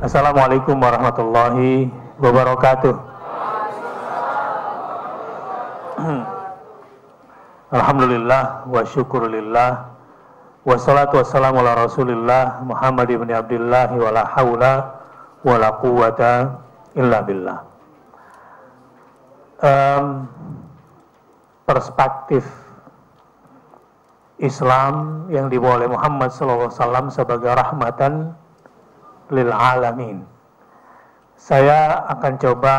Assalamualaikum warahmatullahi wabarakatuh. Alhamdulillah wa syukurillah wassalatu wassalamu ala rasulillah Muhammad ibn Abdullah wa la hawla wa la quwwata illa billah. Perspektif Islam yang dibawa oleh Muhammad SAW sebagai rahmatan lil alamin. Saya akan coba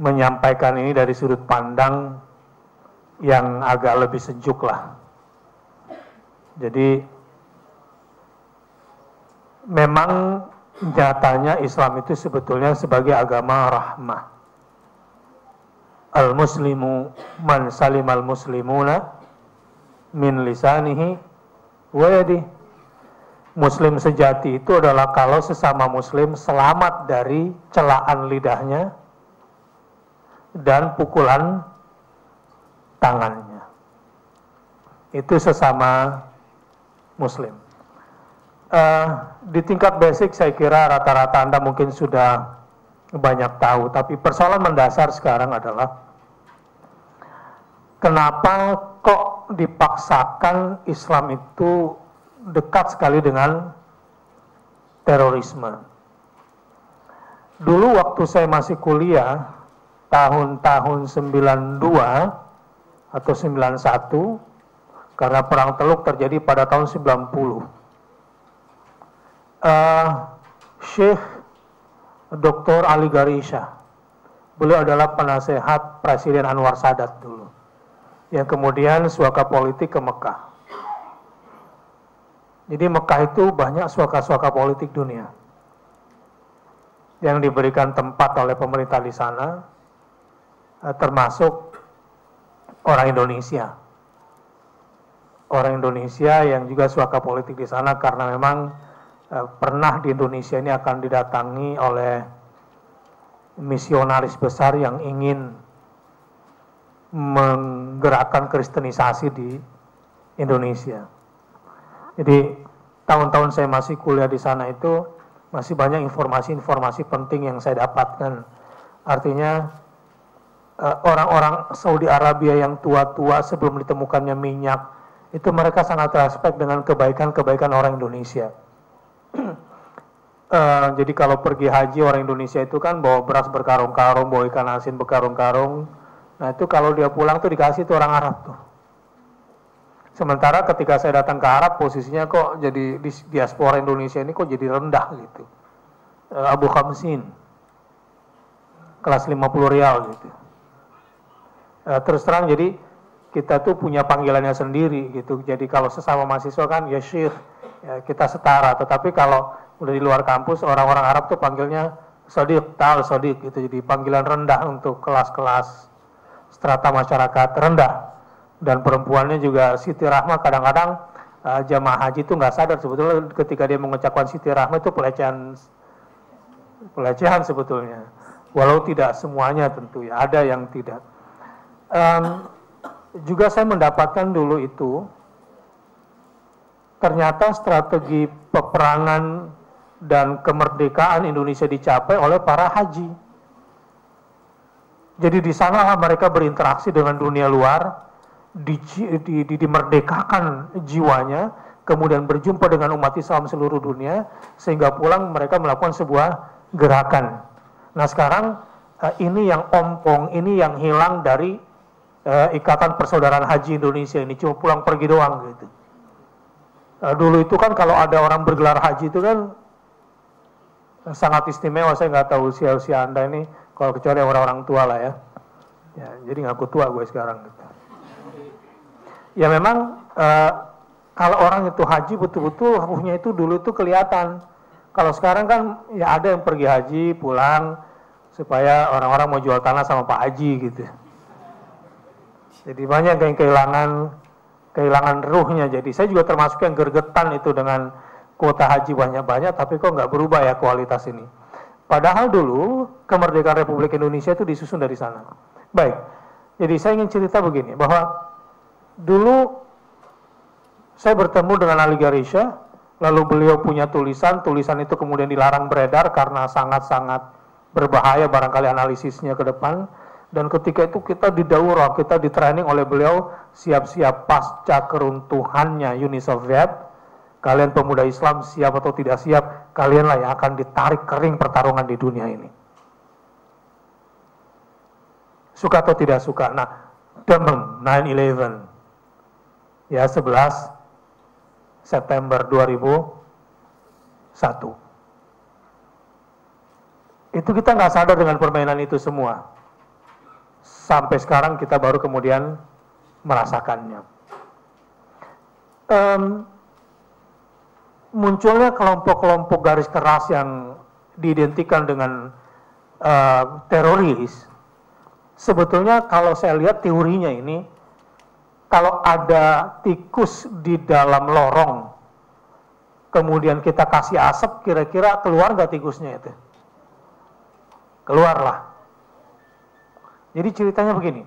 menyampaikan ini dari sudut pandang yang agak lebih sejuk lah. Jadi memang nyatanya Islam itu sebetulnya sebagai agama rahmah. Al-muslimu man salimal muslimuna min lisanihi wa yadihi. Muslim sejati itu adalah kalau sesama muslim selamat dari celaan lidahnya dan pukulan tangannya. Itu sesama muslim. Di tingkat basic saya kira rata-rata Anda mungkin sudah banyak tahu, tapi persoalan mendasar sekarang adalah kenapa kok dipaksakan Islam itu dekat sekali dengan terorisme. Dulu waktu saya masih kuliah tahun-tahun 92 atau 91, karena perang Teluk terjadi pada tahun 90. Syekh Dr. Ali Garisha, beliau adalah penasehat Presiden Anwar Sadat dulu, yang kemudian suaka politik ke Mekah. Jadi Mekah itu banyak suaka-suaka politik dunia yang diberikan tempat oleh pemerintah di sana, termasuk orang Indonesia. Orang Indonesia yang juga suaka politik di sana karena memang pernah di Indonesia ini akan didatangi oleh misionaris besar yang ingin menggerakkan kristenisasi di Indonesia. Jadi tahun-tahun saya masih kuliah di sana itu masih banyak informasi-informasi penting yang saya dapatkan. Artinya orang-orang Saudi Arabia yang tua-tua sebelum ditemukannya minyak, itu mereka sangat respect dengan kebaikan-kebaikan orang Indonesia. Jadi kalau pergi haji orang Indonesia itu kan bawa beras berkarung-karung, bawa ikan asin berkarung-karung. Nah itu kalau dia pulang tuh dikasih tuh orang Arab tuh. Sementara ketika saya datang ke Arab, posisinya kok jadi di diaspora Indonesia ini kok jadi rendah gitu. Abu Khamsin, kelas 50 rial gitu. Terus terang jadi kita tuh punya panggilannya sendiri gitu. Jadi kalau sesama mahasiswa kan ya syekh, ya kita setara. Tetapi kalau udah di luar kampus orang-orang Arab tuh panggilnya sadiq, ta'al sadiq gitu. Jadi panggilan rendah untuk kelas-kelas strata masyarakat rendah. Dan perempuannya juga Siti Rahmah. Kadang-kadang jamaah haji itu nggak sadar sebetulnya ketika dia mengucapkan Siti Rahmah itu pelecehan sebetulnya. Walau tidak semuanya tentu ya, ada yang tidak. Juga saya mendapatkan dulu itu ternyata strategi peperangan dan kemerdekaan Indonesia dicapai oleh para haji. Jadi di sanalah mereka berinteraksi dengan dunia luar, dimerdekakan jiwanya, kemudian berjumpa dengan umat Islam seluruh dunia, sehingga pulang mereka melakukan sebuah gerakan. Nah sekarang ini yang ompong, ini yang hilang dari Ikatan Persaudaraan Haji Indonesia ini, cuma pulang pergi doang gitu. Dulu itu kan kalau ada orang bergelar haji itu kan sangat istimewa. Saya nggak tahu usia Anda ini, kalau kecuali orang-orang tua lah ya. Ya jadi ngaku tua gue sekarang gitu. Ya memang kalau orang itu haji betul-betul ruhnya itu dulu itu kelihatan. Kalau sekarang kan ya ada yang pergi haji pulang supaya orang-orang mau jual tanah sama Pak Haji gitu. Jadi banyak yang kehilangan ruhnya. Jadi saya juga termasuk yang gergetan itu dengan kuota haji banyak-banyak, tapi kok nggak berubah ya kualitas ini. Padahal dulu kemerdekaan Republik Indonesia itu disusun dari sana. Baik, jadi saya ingin cerita begini, bahwa dulu saya bertemu dengan Ali Garisha, lalu beliau punya tulisan itu kemudian dilarang beredar karena sangat-sangat berbahaya barangkali analisisnya ke depan. Dan ketika itu kita didaurah, kita di-training oleh beliau, siap-siap pasca keruntuhannya Uni Soviet, kalian pemuda Islam siap atau tidak siap, kalianlah yang akan ditarik kering pertarungan di dunia ini. Suka atau tidak suka. Nah, demam 9/11 ya 11 September 2001. Itu kita nggak sadar dengan permainan itu semua. Sampai sekarang kita baru kemudian merasakannya. Munculnya kelompok-kelompok garis keras yang diidentikan dengan teroris. Sebetulnya kalau saya lihat teorinya ini, kalau ada tikus di dalam lorong, kemudian kita kasih asap, kira-kira keluar nggak tikusnya itu? Keluarlah. Jadi ceritanya begini,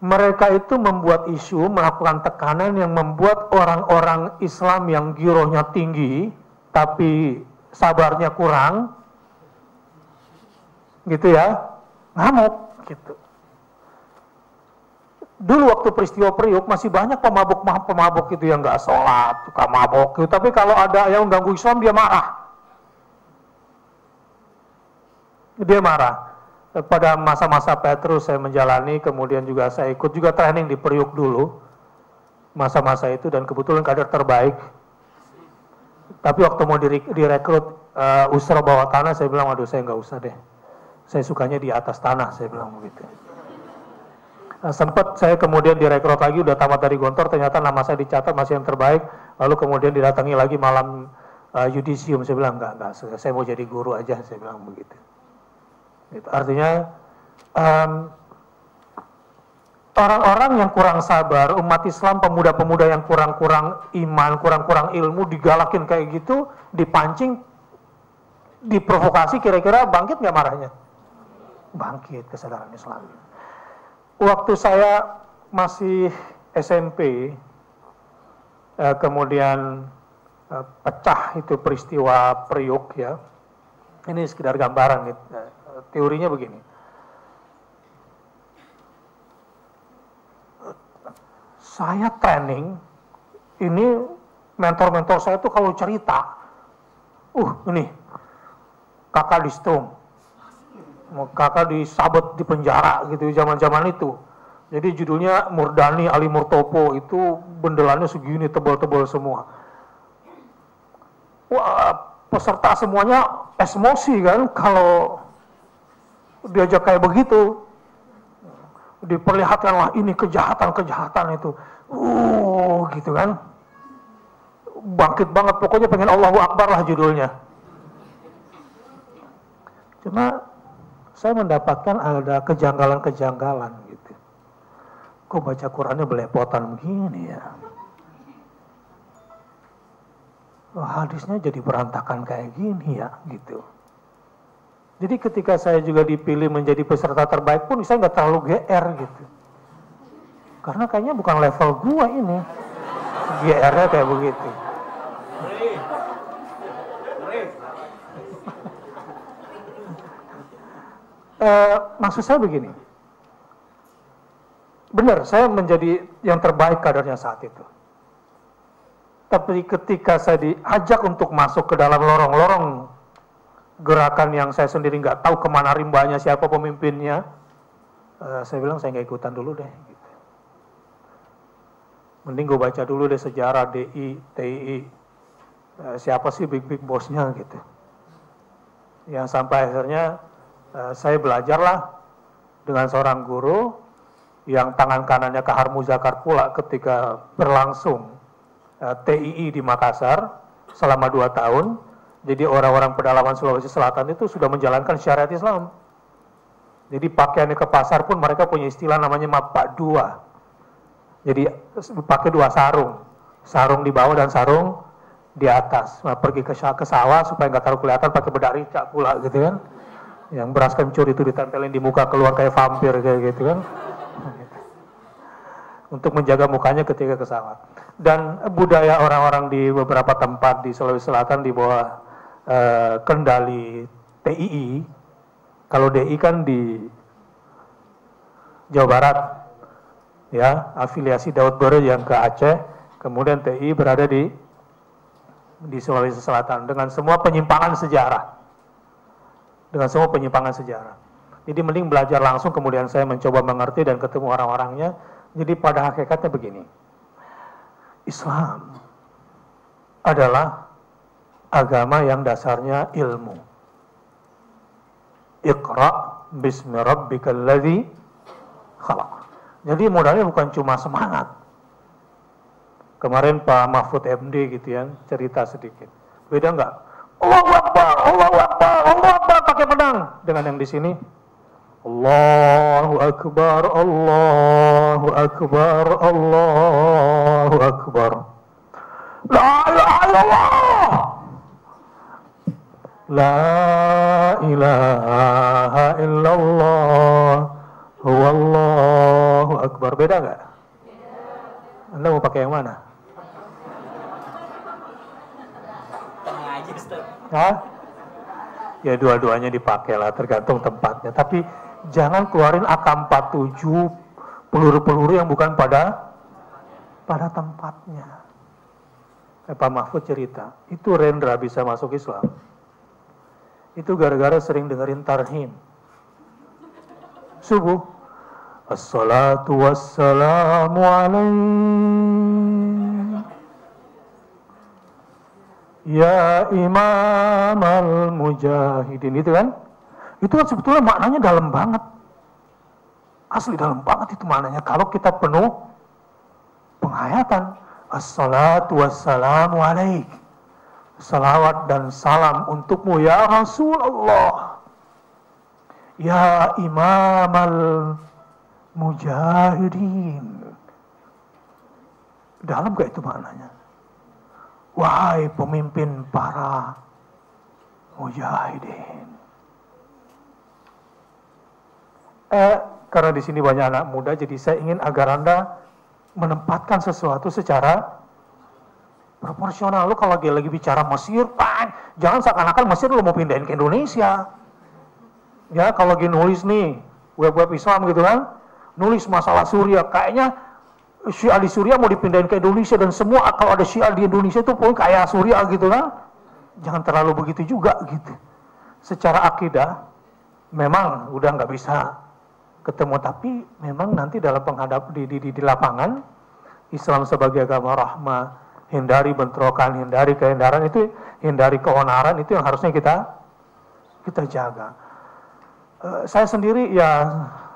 mereka itu membuat isu, melakukan tekanan yang membuat orang-orang Islam yang girohnya tinggi, tapi sabarnya kurang, gitu ya, ngamuk, gitu. Dulu waktu peristiwa Priuk masih banyak pemabuk itu yang nggak sholat, suka mabok, gitu. Tapi kalau ada yang mengganggu Islam dia marah. Dia marah. Pada masa-masa Petrus saya menjalani, kemudian juga saya ikut juga training di Priuk dulu, masa-masa itu, dan kebetulan kader terbaik. Tapi waktu mau direkrut usra bawah tanah, saya bilang, waduh saya nggak usah deh, saya sukanya di atas tanah, saya bilang begitu. Sempat saya kemudian direkrut lagi, udah tamat dari Gontor, ternyata nama saya dicatat masih yang terbaik, lalu kemudian didatangi lagi malam yudisium, saya bilang enggak, saya mau jadi guru aja, saya bilang begitu. Gitu. Artinya orang-orang yang kurang sabar, umat Islam, pemuda-pemuda yang kurang-kurang iman, kurang-kurang ilmu, digalakin kayak gitu, dipancing, diprovokasi, kira-kira bangkit nggak marahnya? Bangkit kesadaran Islam. Waktu saya masih SMP, kemudian pecah itu peristiwa Priuk ya. Ini sekedar gambaran gitu. Teorinya begini. Saya training, ini mentor-mentor saya tuh kalau cerita, ini kakak di Strom, kakak disabet di penjara gitu zaman-zaman itu. Jadi judulnya Murdani Ali Murtopo, itu bendelannya segini tebal-tebal semua. Wah, peserta semuanya emosi kan kalau diajak kayak begitu. Diperlihatkanlah ini kejahatan-kejahatan itu. Gitu kan. Bangkit banget, pokoknya pengen Allahu Akbar lah judulnya. Cuma saya mendapatkan ada kejanggalan-kejanggalan gitu. Kok baca Qurannya belepotan begini ya? Hadisnya jadi berantakan kayak gini ya gitu. Jadi ketika saya juga dipilih menjadi peserta terbaik pun saya nggak terlalu GR gitu. Karena kayaknya bukan level gua ini. GR-nya kayak begitu. Maksud saya begini. Benar, saya menjadi yang terbaik kadernya saat itu. Tapi ketika saya diajak untuk masuk ke dalam lorong-lorong gerakan yang saya sendiri nggak tahu kemana rimbanya, siapa pemimpinnya, saya bilang saya nggak ikutan dulu deh. Gitu. Mending gue baca dulu deh sejarah DI, TII, siapa sih big bosnya gitu. Yang sampai akhirnya saya belajarlah dengan seorang guru yang tangan kanannya Kahar Muzakar pula ketika berlangsung TII di Makassar selama 2 tahun. Jadi orang-orang pedalaman Sulawesi Selatan itu sudah menjalankan syariat Islam. Jadi pakaiannya ke pasar pun mereka punya istilah namanya mapak dua. Jadi pakai 2 sarung. Sarung di bawah dan sarung di atas. Nah, pergi ke sawah supaya nggak terlalu kelihatan pakai bedak rica pula gitu kan. Yang beras kencur itu ditempelin di muka keluar kayak vampir kayak gitu kan. untuk menjaga mukanya ketika ke sawah. Dan budaya orang-orang di beberapa tempat di Sulawesi Selatan di bawah kendali TII, kalau DI kan di Jawa Barat, ya, afiliasi Daud Bere yang ke Aceh, kemudian TII berada di Sulawesi Selatan dengan semua penyimpangan sejarah. Jadi mending belajar langsung, kemudian saya mencoba mengerti dan ketemu orang-orangnya. Jadi pada hakikatnya begini, Islam adalah agama yang dasarnya ilmu. Iqra bismi rabbikal ladzi khalaq. Jadi modalnya bukan cuma semangat. Kemarin Pak Mahfud MD gitu ya, cerita sedikit. Beda enggak? Allahu Akbar, Allahu Akbar, Allahu Akbar pakai pedang. Dengan yang di sini, Allahu Akbar, Allahu Akbar, Allahu Akbar. La ilaha illallah. La ilaha illallah. Wallahu Akbar. Beda nggak? Anda mau pakai yang mana? Hah? Ya dua-duanya dipakai lah, tergantung tempatnya. Tapi jangan keluarin AK-47 peluru-peluru yang bukan pada tempatnya. Pak Mahfud cerita, itu Rendra bisa masuk Islam. Itu gara-gara sering dengerin tarhim. Subuh, assalatu wassalamu alaih ya imam al-mujahidin, itu kan? Itu kan sebetulnya maknanya dalam banget. Asli dalam banget itu maknanya. Kalau kita penuh penghayatan, assalatu wassalamu alaih, salawat dan salam untukmu ya Rasulullah, ya imam al-mujahidin. Dalam gak itu maknanya? Wahai pemimpin para mujahidin. Karena di sini banyak anak muda, jadi saya ingin agar Anda menempatkan sesuatu secara proporsional. Lu kalau lagi bicara Mesir, jangan seakan-akan Mesir lu mau pindahin ke Indonesia. Ya, kalau lagi nulis nih, web-web Islam gitu kan, nulis masalah Suriah, kayaknya Syiah di Suriah mau dipindahin ke Indonesia, dan semua kalau ada Syiah di Indonesia itu pun kayak Suriah gitu kan. Jangan terlalu begitu juga gitu. Secara akidah memang udah nggak bisa ketemu, tapi memang nanti dalam di lapangan Islam sebagai agama rahmah, hindari bentrokan, hindari kehindaran itu, hindari keonaran, itu yang harusnya kita jaga. Saya sendiri ya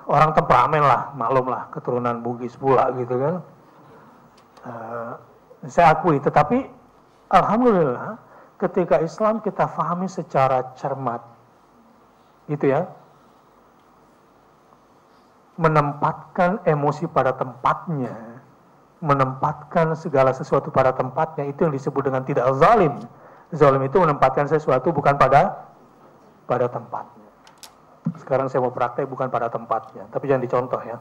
orang temperamen lah, maklum lah, keturunan Bugis pula gitu kan. Saya akui, tetapi alhamdulillah ketika Islam kita fahami secara cermat, gitu ya, menempatkan emosi pada tempatnya, menempatkan segala sesuatu pada tempatnya, itu yang disebut dengan tidak zalim. Zalim itu menempatkan sesuatu bukan pada tempatnya. Sekarang saya mau praktek bukan pada tempatnya, tapi jangan dicontoh ya.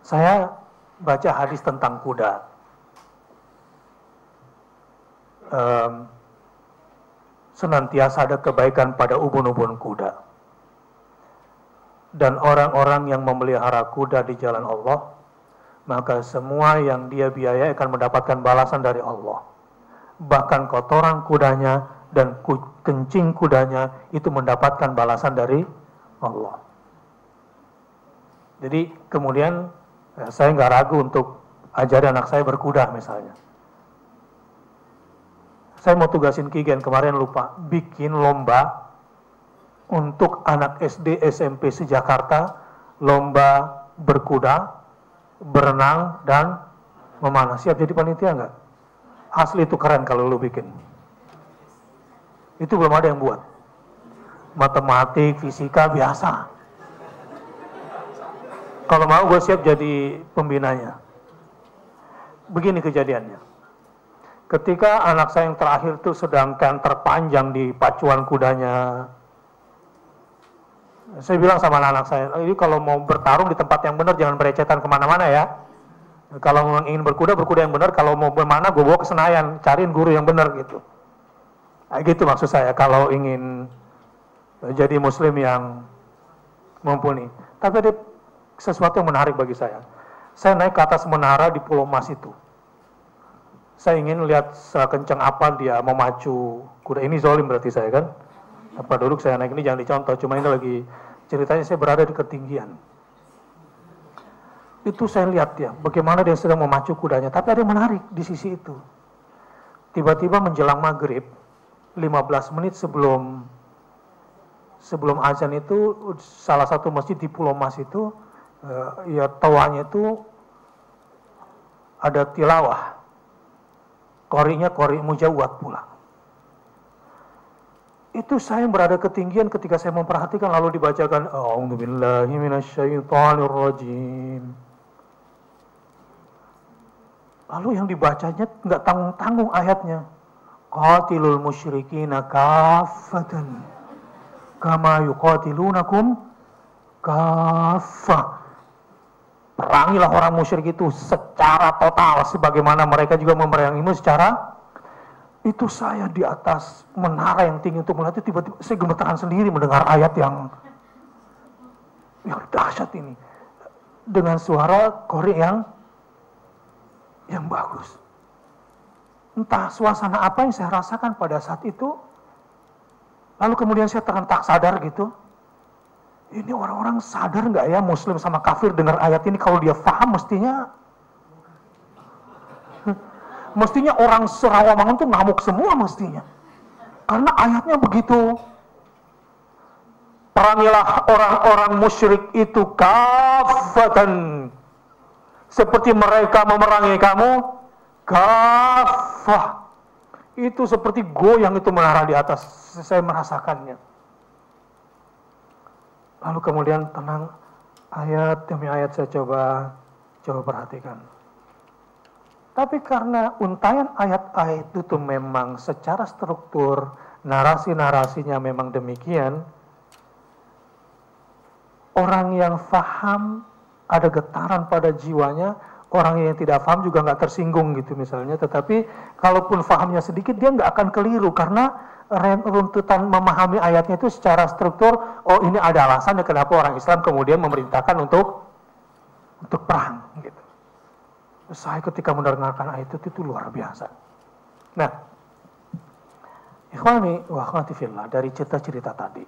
Saya baca hadis tentang kuda. Senantiasa ada kebaikan pada ubun-ubun kuda. Dan orang-orang yang memelihara kuda di jalan Allah, maka semua yang dia biayai akan mendapatkan balasan dari Allah. Bahkan kotoran kudanya dan kencing kudanya itu mendapatkan balasan dari Allah. Jadi kemudian saya nggak ragu untuk ajari anak saya berkuda misalnya. Saya mau tugasin Kigen, kemarin lupa, bikin lomba untuk anak SD SMP se-Jakarta, lomba berkuda, berenang, dan memanah. Siap jadi panitia nggak? Asli itu keren kalau lu bikin. Itu belum ada yang buat. Matematik, fisika, biasa. Kalau mau gue siap jadi pembinanya. Begini kejadiannya. Ketika anak saya yang terakhir itu sedang terpanjang di pacuan kudanya, Saya bilang sama anak saya, ini kalau mau bertarung di tempat yang benar, jangan berecetan kemana-mana ya. Kalau memang ingin berkuda yang benar. Kalau mau bermana, gue bawa ke Senayan, cariin guru yang benar gitu. Nah, gitu maksud saya kalau ingin jadi muslim yang mumpuni. Tapi ada sesuatu yang menarik bagi saya. Saya naik ke atas menara di Pulau Mas itu. Saya ingin lihat sekencang apa dia memacu kuda. Ini zolim berarti saya kan. Apa duduk saya naik ini jangan dicontoh. Cuma ini lagi ceritanya saya berada di ketinggian. Itu saya lihat ya, bagaimana dia sedang memacu kudanya. Tapi ada yang menarik di sisi itu. Tiba-tiba menjelang maghrib, 15 menit sebelum azan itu, salah satu masjid di Pulau Mas itu, ya tawanya itu ada tilawah. Qori'nya qori' mujawwad pula. Itu saya berada ketinggian ketika saya memperhatikan lalu dibacakan A'udzubillahi minasyaitonirrajim. Lalu yang dibacanya nggak tanggung-tanggung ayatnya. Qatilul musyrikina kaffatan kama yuqatilunakum kaffah. Perangilah orang musyrik itu secara total sebagaimana mereka juga memerangimu secara. Itu saya di atas menara yang tinggi untuk melihat itu, tiba-tiba saya gemetaran sendiri mendengar ayat yang dahsyat ini dengan suara qori' yang bagus. Entah suasana apa yang saya rasakan pada saat itu. Lalu kemudian saya tak sadar gitu. Ini orang-orang sadar nggak ya muslim sama kafir dengar ayat ini? Kalau dia paham mestinya orang Serawamangun tuh ngamuk semua mestinya. Karena ayatnya begitu. Perangilah orang-orang musyrik itu kafatan. Seperti mereka memerangi kamu, kafah. Itu seperti goyang itu menara di atas. Saya merasakannya. Lalu kemudian tenang, ayat demi ayat saya coba perhatikan. Tapi karena untayan ayat-ayat itu memang secara struktur, narasi-narasinya memang demikian, orang yang faham ada getaran pada jiwanya, orang yang tidak paham juga nggak tersinggung gitu misalnya. Tetapi kalaupun fahamnya sedikit, dia nggak akan keliru karena runtutan memahami ayatnya itu secara struktur. Oh, ini ada alasannya kenapa orang Islam kemudian memerintahkan untuk perang gitu. Saya ketika mendengarkan ayat itu luar biasa. Nah, ikhwani wa akhwati fillah, dari cerita-cerita tadi,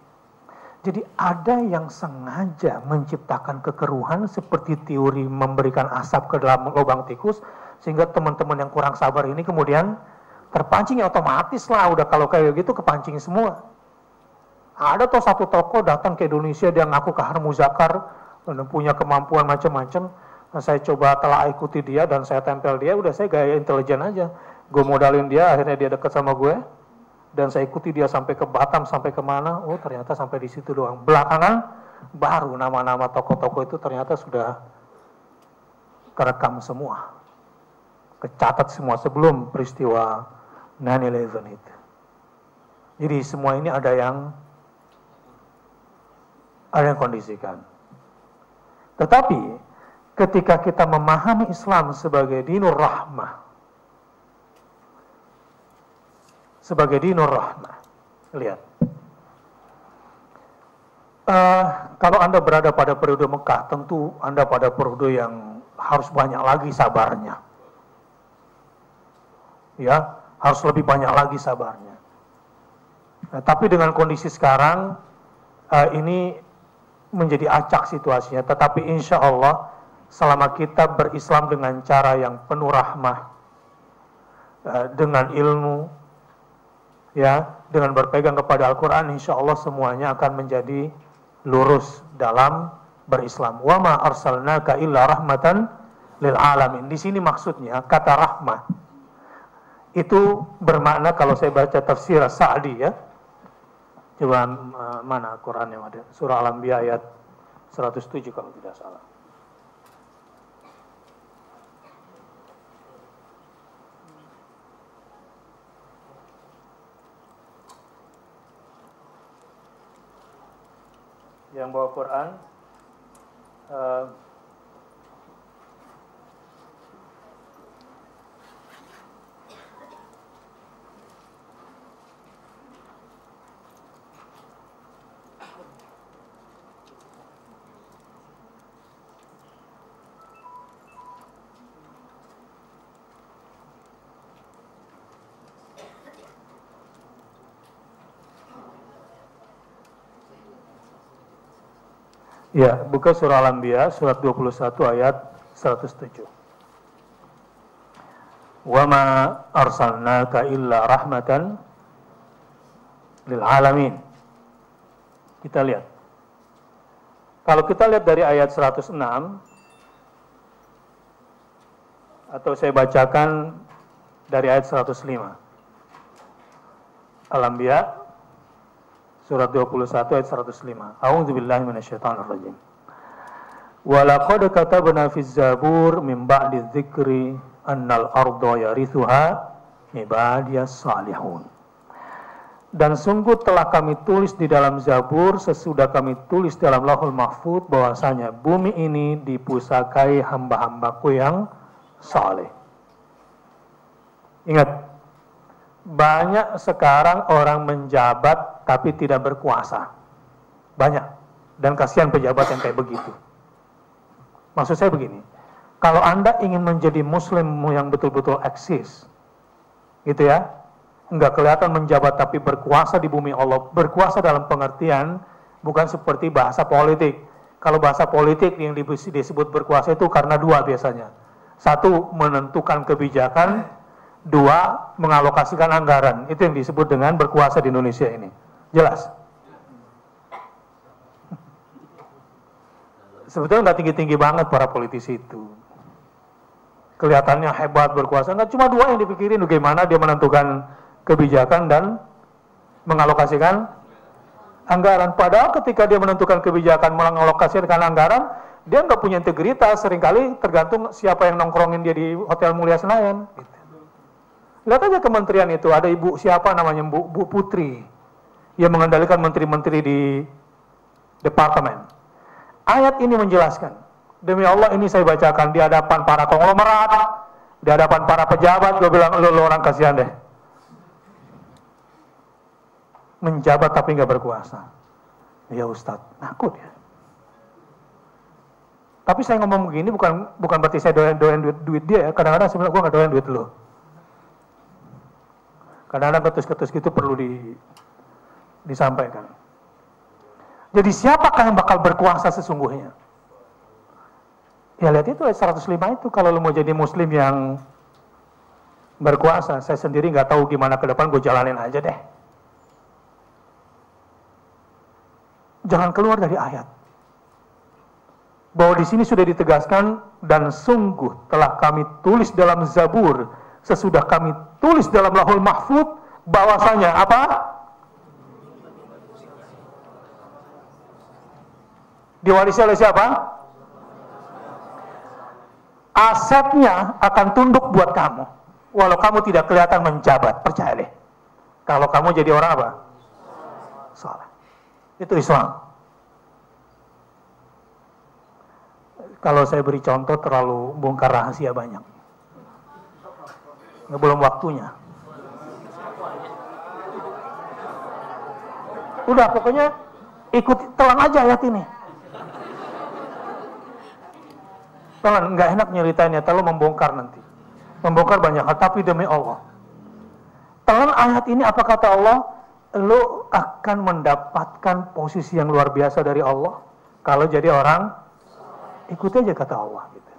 jadi ada yang sengaja menciptakan kekeruhan seperti teori memberikan asap ke dalam lubang tikus, sehingga teman-teman yang kurang sabar ini kemudian terpancing, ya otomatis lah, udah kalau kayak gitu kepancing semua. Ada tuh satu tokoh datang ke Indonesia, dia ngaku kahar muzakar, punya kemampuan macam-macam. Nah, saya coba telah ikuti dia dan saya tempel dia, udah saya gaya intelijen aja. Gue modalin dia, akhirnya dia deket sama gue. Dan saya ikuti dia sampai ke Batam, sampai kemana, oh ternyata sampai di situ doang. Belakangan baru nama-nama tokoh-tokoh itu ternyata sudah kerekam semua. Kecatat semua sebelum peristiwa 9/11 itu. Jadi semua ini ada yang kondisikan. Tetapi ketika kita memahami Islam sebagai dinur rahmah, lihat, kalau Anda berada pada periode Mekah, tentu Anda pada periode yang harus banyak lagi sabarnya, ya, harus lebih banyak lagi sabarnya. Nah, tapi dengan kondisi sekarang, ini menjadi acak situasinya. Tetapi insya Allah, selama kita berislam dengan cara yang penuh rahmah, dengan ilmu, ya, dengan berpegang kepada Al-Quran, insya Allah semuanya akan menjadi lurus dalam berislam. Wa ma arsalnaka illa rahmatan lil alamin. Di sini maksudnya kata rahmah itu bermakna, kalau saya baca tafsir Sa'di, ya, coba mana Quran yang ada, surah Al-Anbiya ayat 107 kalau tidak salah. yang bawa Quran, ya, buka surah Al-Anbiya, surat 21 ayat 107. Wa ma arsalnaka illa rahmatan lil alamin. Kita lihat. Kalau kita lihat dari ayat 106, atau saya bacakan dari ayat 105. Al-Anbiya surat 21 ayat 105. A'udzubillahi minasyaitonir rajim. Wa laqad katabna fiz zabur min ba'di dzikri annal arda yarithuha ibadiyas salihun. Dan sungguh telah kami tulis di dalam Zabur sesudah kami tulis dalam Lauhul Mahfuz bahwasanya bumi ini dipusakai hamba-hambaku yang saleh. Ingat, banyak sekarang orang menjabat tapi tidak berkuasa. Banyak. Dan kasihan pejabat yang kayak begitu. Maksud saya begini, kalau Anda ingin menjadi muslim yang betul-betul eksis, gitu ya, enggak kelihatan menjabat tapi berkuasa di bumi Allah. Berkuasa dalam pengertian bukan seperti bahasa politik. Kalau bahasa politik yang disebut berkuasa itu karena dua biasanya. Satu, menentukan kebijakan. Dua, mengalokasikan anggaran. Itu yang disebut dengan berkuasa di Indonesia ini. Jelas? Sebetulnya nggak tinggi-tinggi banget para politisi itu. Kelihatannya hebat berkuasa. Nggak, cuma dua yang dipikirin. Bagaimana dia menentukan kebijakan dan mengalokasikan anggaran. Padahal ketika dia menentukan kebijakan, mengalokasikan anggaran, dia nggak punya integritas. Seringkali tergantung siapa yang nongkrongin dia di Hotel Mulia Senayan. Gitu. Lihat aja kementerian itu, ada ibu siapa namanya, Bu Putri, yang mengendalikan menteri-menteri di departemen. Ayat ini menjelaskan, demi Allah ini saya bacakan di hadapan para konglomerat, di hadapan para pejabat, gue bilang, lu orang kasihan deh. Menjabat tapi nggak berkuasa. Ya Ustadz, takut ya. Tapi saya ngomong begini bukan berarti saya doain duit dia ya. Kadang-kadang sebenarnya gue nggak doain duit lo. Kadang-kadang ketus-ketus gitu perlu disampaikan. Jadi siapakah yang bakal berkuasa sesungguhnya? Ya lihat itu ayat 105 itu, kalau lu mau jadi muslim yang berkuasa. Saya sendiri nggak tahu gimana ke depan, gue jalanin aja deh. Jangan keluar dari ayat. Bahwa di sini sudah ditegaskan, dan sungguh telah kami tulis dalam Zabur, sesudah kami tulis dalam Lauhul Mahfuz, bahwasanya apa? Diwarisi oleh siapa? Asetnya akan tunduk buat kamu, walau kamu tidak kelihatan menjabat. Percaya deh, kalau kamu jadi orang apa? Saleh. Itu Islam. Kalau saya beri contoh terlalu bongkar rahasia banyak. Belum waktunya. Udah, pokoknya ikut telan aja ayat ini. Telan, nggak enak nyeritainnya, terlalu membongkar nanti. Membongkar banyak hal, tapi demi Allah. Telan ayat ini, apa kata Allah? Lo akan mendapatkan posisi yang luar biasa dari Allah. Kalau jadi orang, ikuti aja kata Allah. Gitu.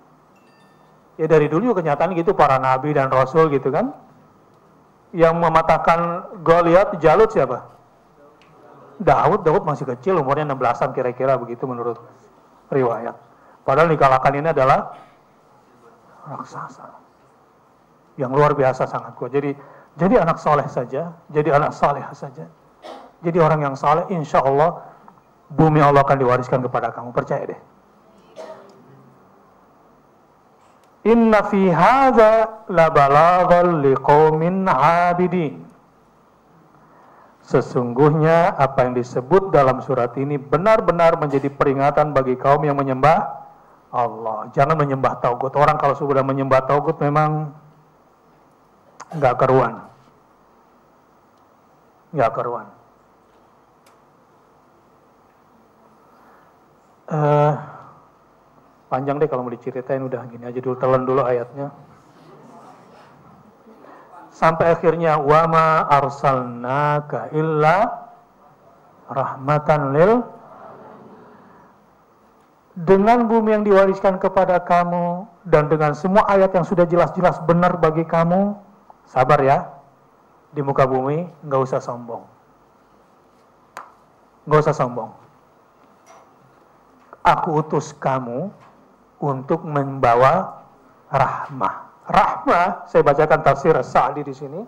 Ya dari dulu kenyataan gitu, para nabi dan rasul gitu kan. Yang mematahkan Goliat, Jalut siapa? Daud masih kecil, umurnya 16-an kira-kira begitu menurut riwayat. Padahal dikalahkan ini adalah raksasa yang luar biasa sangat kuat. Jadi anak soleh saja, jadi anak saleh saja. Jadi orang yang saleh, insya Allah bumi Allah akan diwariskan kepada kamu, percaya deh. Inna fi hadza la balaghan liqaumin 'abidin. Sesungguhnya apa yang disebut dalam surat ini benar-benar menjadi peringatan bagi kaum yang menyembah Allah. Jangan menyembah tauhid. Orang kalau sudah menyembah tauhid memang nggak karuan. Nggak karuan. Panjang deh kalau mau diceritain, udah gini aja dulu, telan dulu ayatnya. Sampai akhirnya wa ma arsalnaka illa rahmatan lil, dengan bumi yang diwariskan kepada kamu dan dengan semua ayat yang sudah jelas-jelas benar bagi kamu, sabar ya, di muka bumi nggak usah sombong, nggak usah sombong. Aku utus kamu untuk membawa rahmah. Rahmah, saya bacakan tafsir As-Sa'di di sini.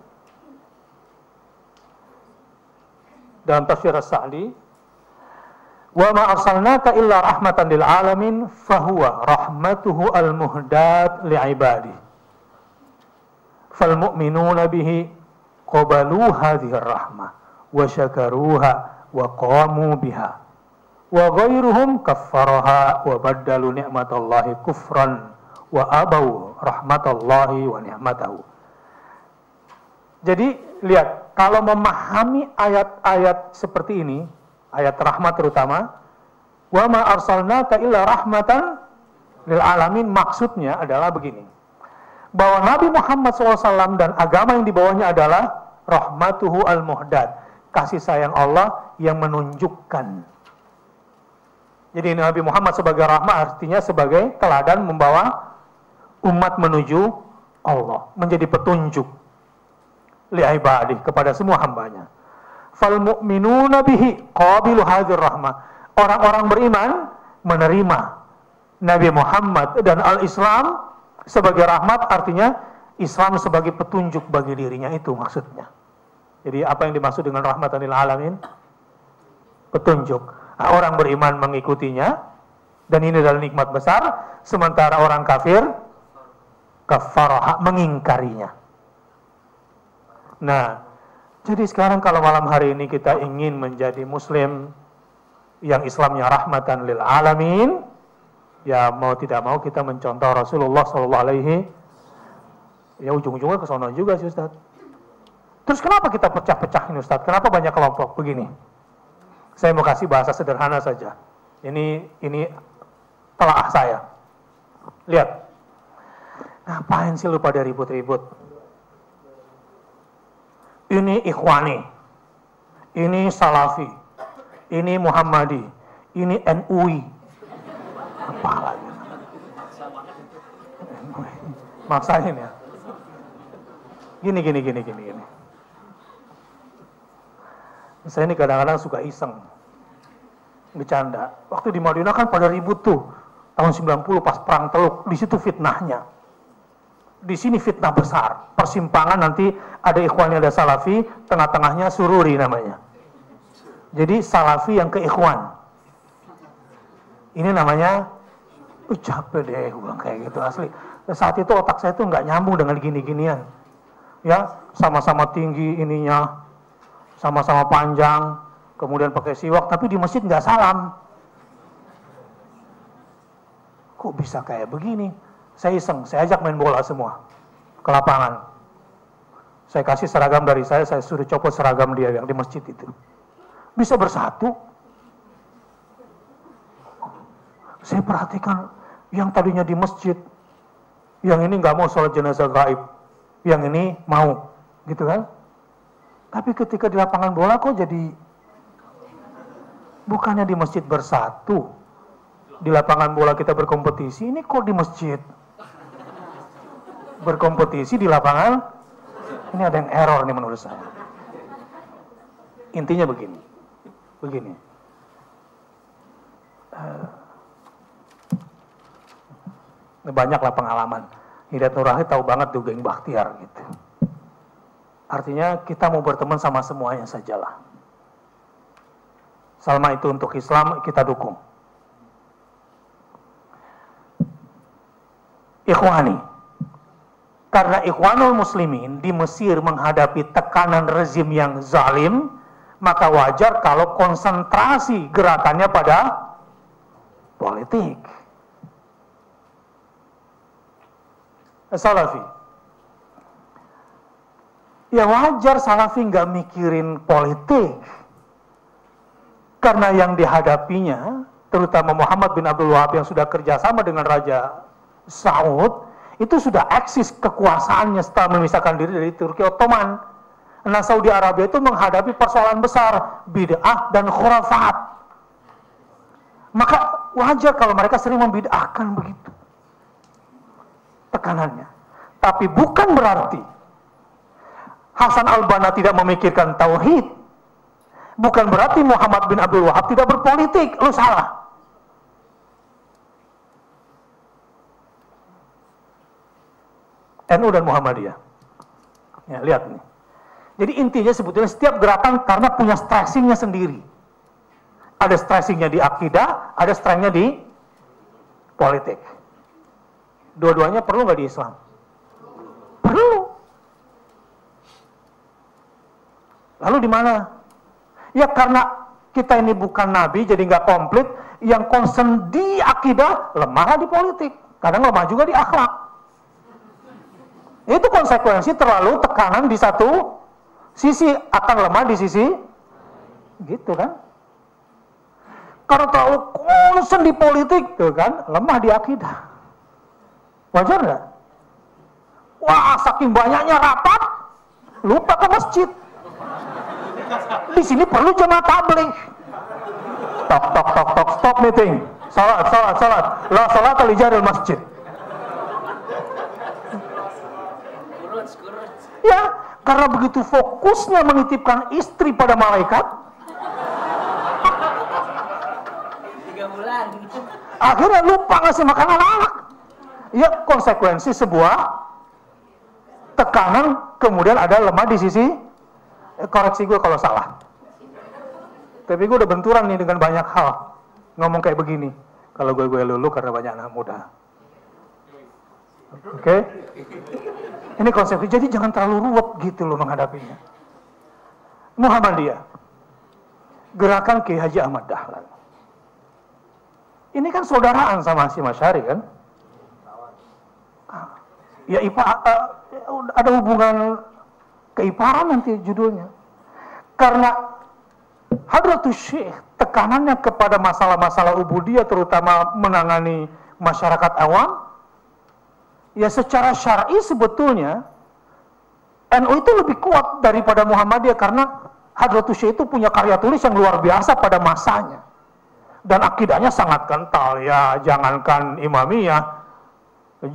Dalam tafsir As-Sa'di, wa ma arsalnaka illa rahmatan lil alamin fahuwa rahmatuhu al-muhdad li'ibadi. Fal mu'minuna bihi qabalu hadhihi ar-rahmah wa syakaruha wa qamu biha. Wa ghairuhum kaffaraha wa baddalu ni'matallahi kufran wa abau rahmatallahi wa ni'matahu. Jadi lihat, kalau memahami ayat-ayat seperti ini, ayat rahmat terutama, wa ma arsalnaka illa rahmatan lil alamin, maksudnya adalah begini, bahwa Nabi Muhammad SAW dan agama yang dibawanya adalah rahmatuhu al-muhdad, kasih sayang Allah yang menunjukkan. Jadi Nabi Muhammad sebagai rahmat artinya sebagai teladan membawa umat menuju Allah, menjadi petunjuk li'ibadih, kepada semua hambanya. Fal mu'minuna bihi qabilu hadhir rahmah. Orang-orang beriman menerima Nabi Muhammad dan al-Islam sebagai rahmat, artinya Islam sebagai petunjuk bagi dirinya, itu maksudnya. Jadi apa yang dimaksud dengan rahmatan lil alamin? Petunjuk. Nah, orang beriman mengikutinya dan ini adalah nikmat besar, sementara orang kafir kafaraha, mengingkarinya. Nah, jadi sekarang kalau malam hari ini kita ingin menjadi muslim yang Islamnya rahmatan lil alamin, ya mau tidak mau kita mencontoh Rasulullah SAW. Ya ujung-ujungnya ke sana juga sih Ustaz. Terus kenapa kita pecah-pecah ini Ustaz? Kenapa banyak kelompok begini? Saya mau kasih bahasa sederhana saja. Ini telaah saya. Lihat. Ngapain sih lu pada ribut-ribut? Ini Ikhwani, ini Salafi, ini Muhammadi, ini NUI. Apa lagi? Maksain ya. Gini. Saya ini kadang-kadang suka iseng, bercanda. Waktu di Madinah kan pada ribut tuh, tahun 90 pas perang Teluk, di situ fitnahnya. Di sini fitnah besar, persimpangan, nanti ada Ikhwan, ada Salafi, tengah-tengahnya Sururi namanya. Jadi Salafi yang ke Ikhwan. Ini namanya, capek deh, ulang kayak gitu asli. Saat itu otak saya tuh nggak nyambung dengan gini-ginian. Ya, sama-sama tinggi ininya, sama-sama panjang, kemudian pakai siwak, tapi di masjid nggak salam. Kok bisa kayak begini? Saya iseng, saya ajak main bola semua ke lapangan. Saya kasih seragam dari saya suruh copot seragam dia yang di masjid itu. Bisa bersatu. Saya perhatikan yang tadinya di masjid, yang ini nggak mau sholat jenazah gaib, yang ini mau, gitu kan? Tapi ketika di lapangan bola kok jadi, bukannya di masjid bersatu, di lapangan bola kita berkompetisi, ini kok di masjid berkompetisi, di lapangan ini ada yang error nih menurut saya. Intinya begini. Banyaklah pengalaman. Hidayat Nurahid tahu banget tuh geng Bakhtiar gitu. Artinya kita mau berteman sama semuanya sajalah. Selama itu untuk Islam kita dukung. Ikhwani. Karena Ikhwanul Muslimin di Mesir menghadapi tekanan rezim yang zalim, maka wajar kalau konsentrasi gerakannya pada politik. Salafi, ya wajar Salafi nggak mikirin politik, karena yang dihadapinya, terutama Muhammad bin Abdul Wahab yang sudah kerjasama dengan Raja Saud, itu sudah eksis kekuasaannya setelah memisahkan diri dari Turki Ottoman. Nah, Saudi Arabia itu menghadapi persoalan besar, bid'ah dan khurafat. Maka wajar kalau mereka sering membid'ahkan begitu tekanannya. Tapi bukan berarti Hasan al-Banna tidak memikirkan tauhid. Bukan berarti Muhammad bin Abdul Wahab tidak berpolitik. Lu salah. NU dan Muhammadiyah. Ya, lihat nih. Jadi intinya sebetulnya setiap gerakan karena punya stressingnya sendiri. Ada stressingnya di akidah, ada stressingnya di politik. Dua-duanya perlu nggak di Islam? Perlu. Lalu di mana? Ya karena kita ini bukan nabi, jadi nggak komplit. Yang concern di akidah, lemah di politik. Kadang lemah juga di akhlak. Itu konsekuensi terlalu tekanan di satu sisi, akan lemah di sisi, gitu kan? Kalau terlalu concern di politik, tuh kan, lemah di akidah. Wajar nggak? Wah, saking banyaknya rapat, lupa ke masjid. Di sini perlu jemaah tabligh. Tok tok tok tok, stop meeting. Salat. La salat li jaril masjid. Ya, karena begitu fokusnya menitipkan istri pada malaikat. 3 bulan. Akhirnya lupa ngasih makan anak-anak. Ya, konsekuensi sebuah tekanan, kemudian ada lemah di sisi, koreksi gue kalau salah. Tapi gue udah benturan nih dengan banyak hal, ngomong kayak begini. Kalau gue lulu karena banyak anak muda. Oke? Ini konsepnya, jadi jangan terlalu ruwet gitu loh menghadapinya. Muhammadiyah, gerakan Kiai Haji Ahmad Dahlan. Ini kan saudaraan sama Hasyim Asy'ari kan? Ya ada hubungan keiparan nanti judulnya. Karena Hadratus Syekh tekanannya kepada masalah-masalah ubudiyah, terutama menangani masyarakat awam, ya secara syar'i sebetulnya NU itu lebih kuat daripada Muhammadiyah, karena Hadratus Syekh itu punya karya tulis yang luar biasa pada masanya. Dan akidahnya sangat kental, ya jangankan Imamiyah,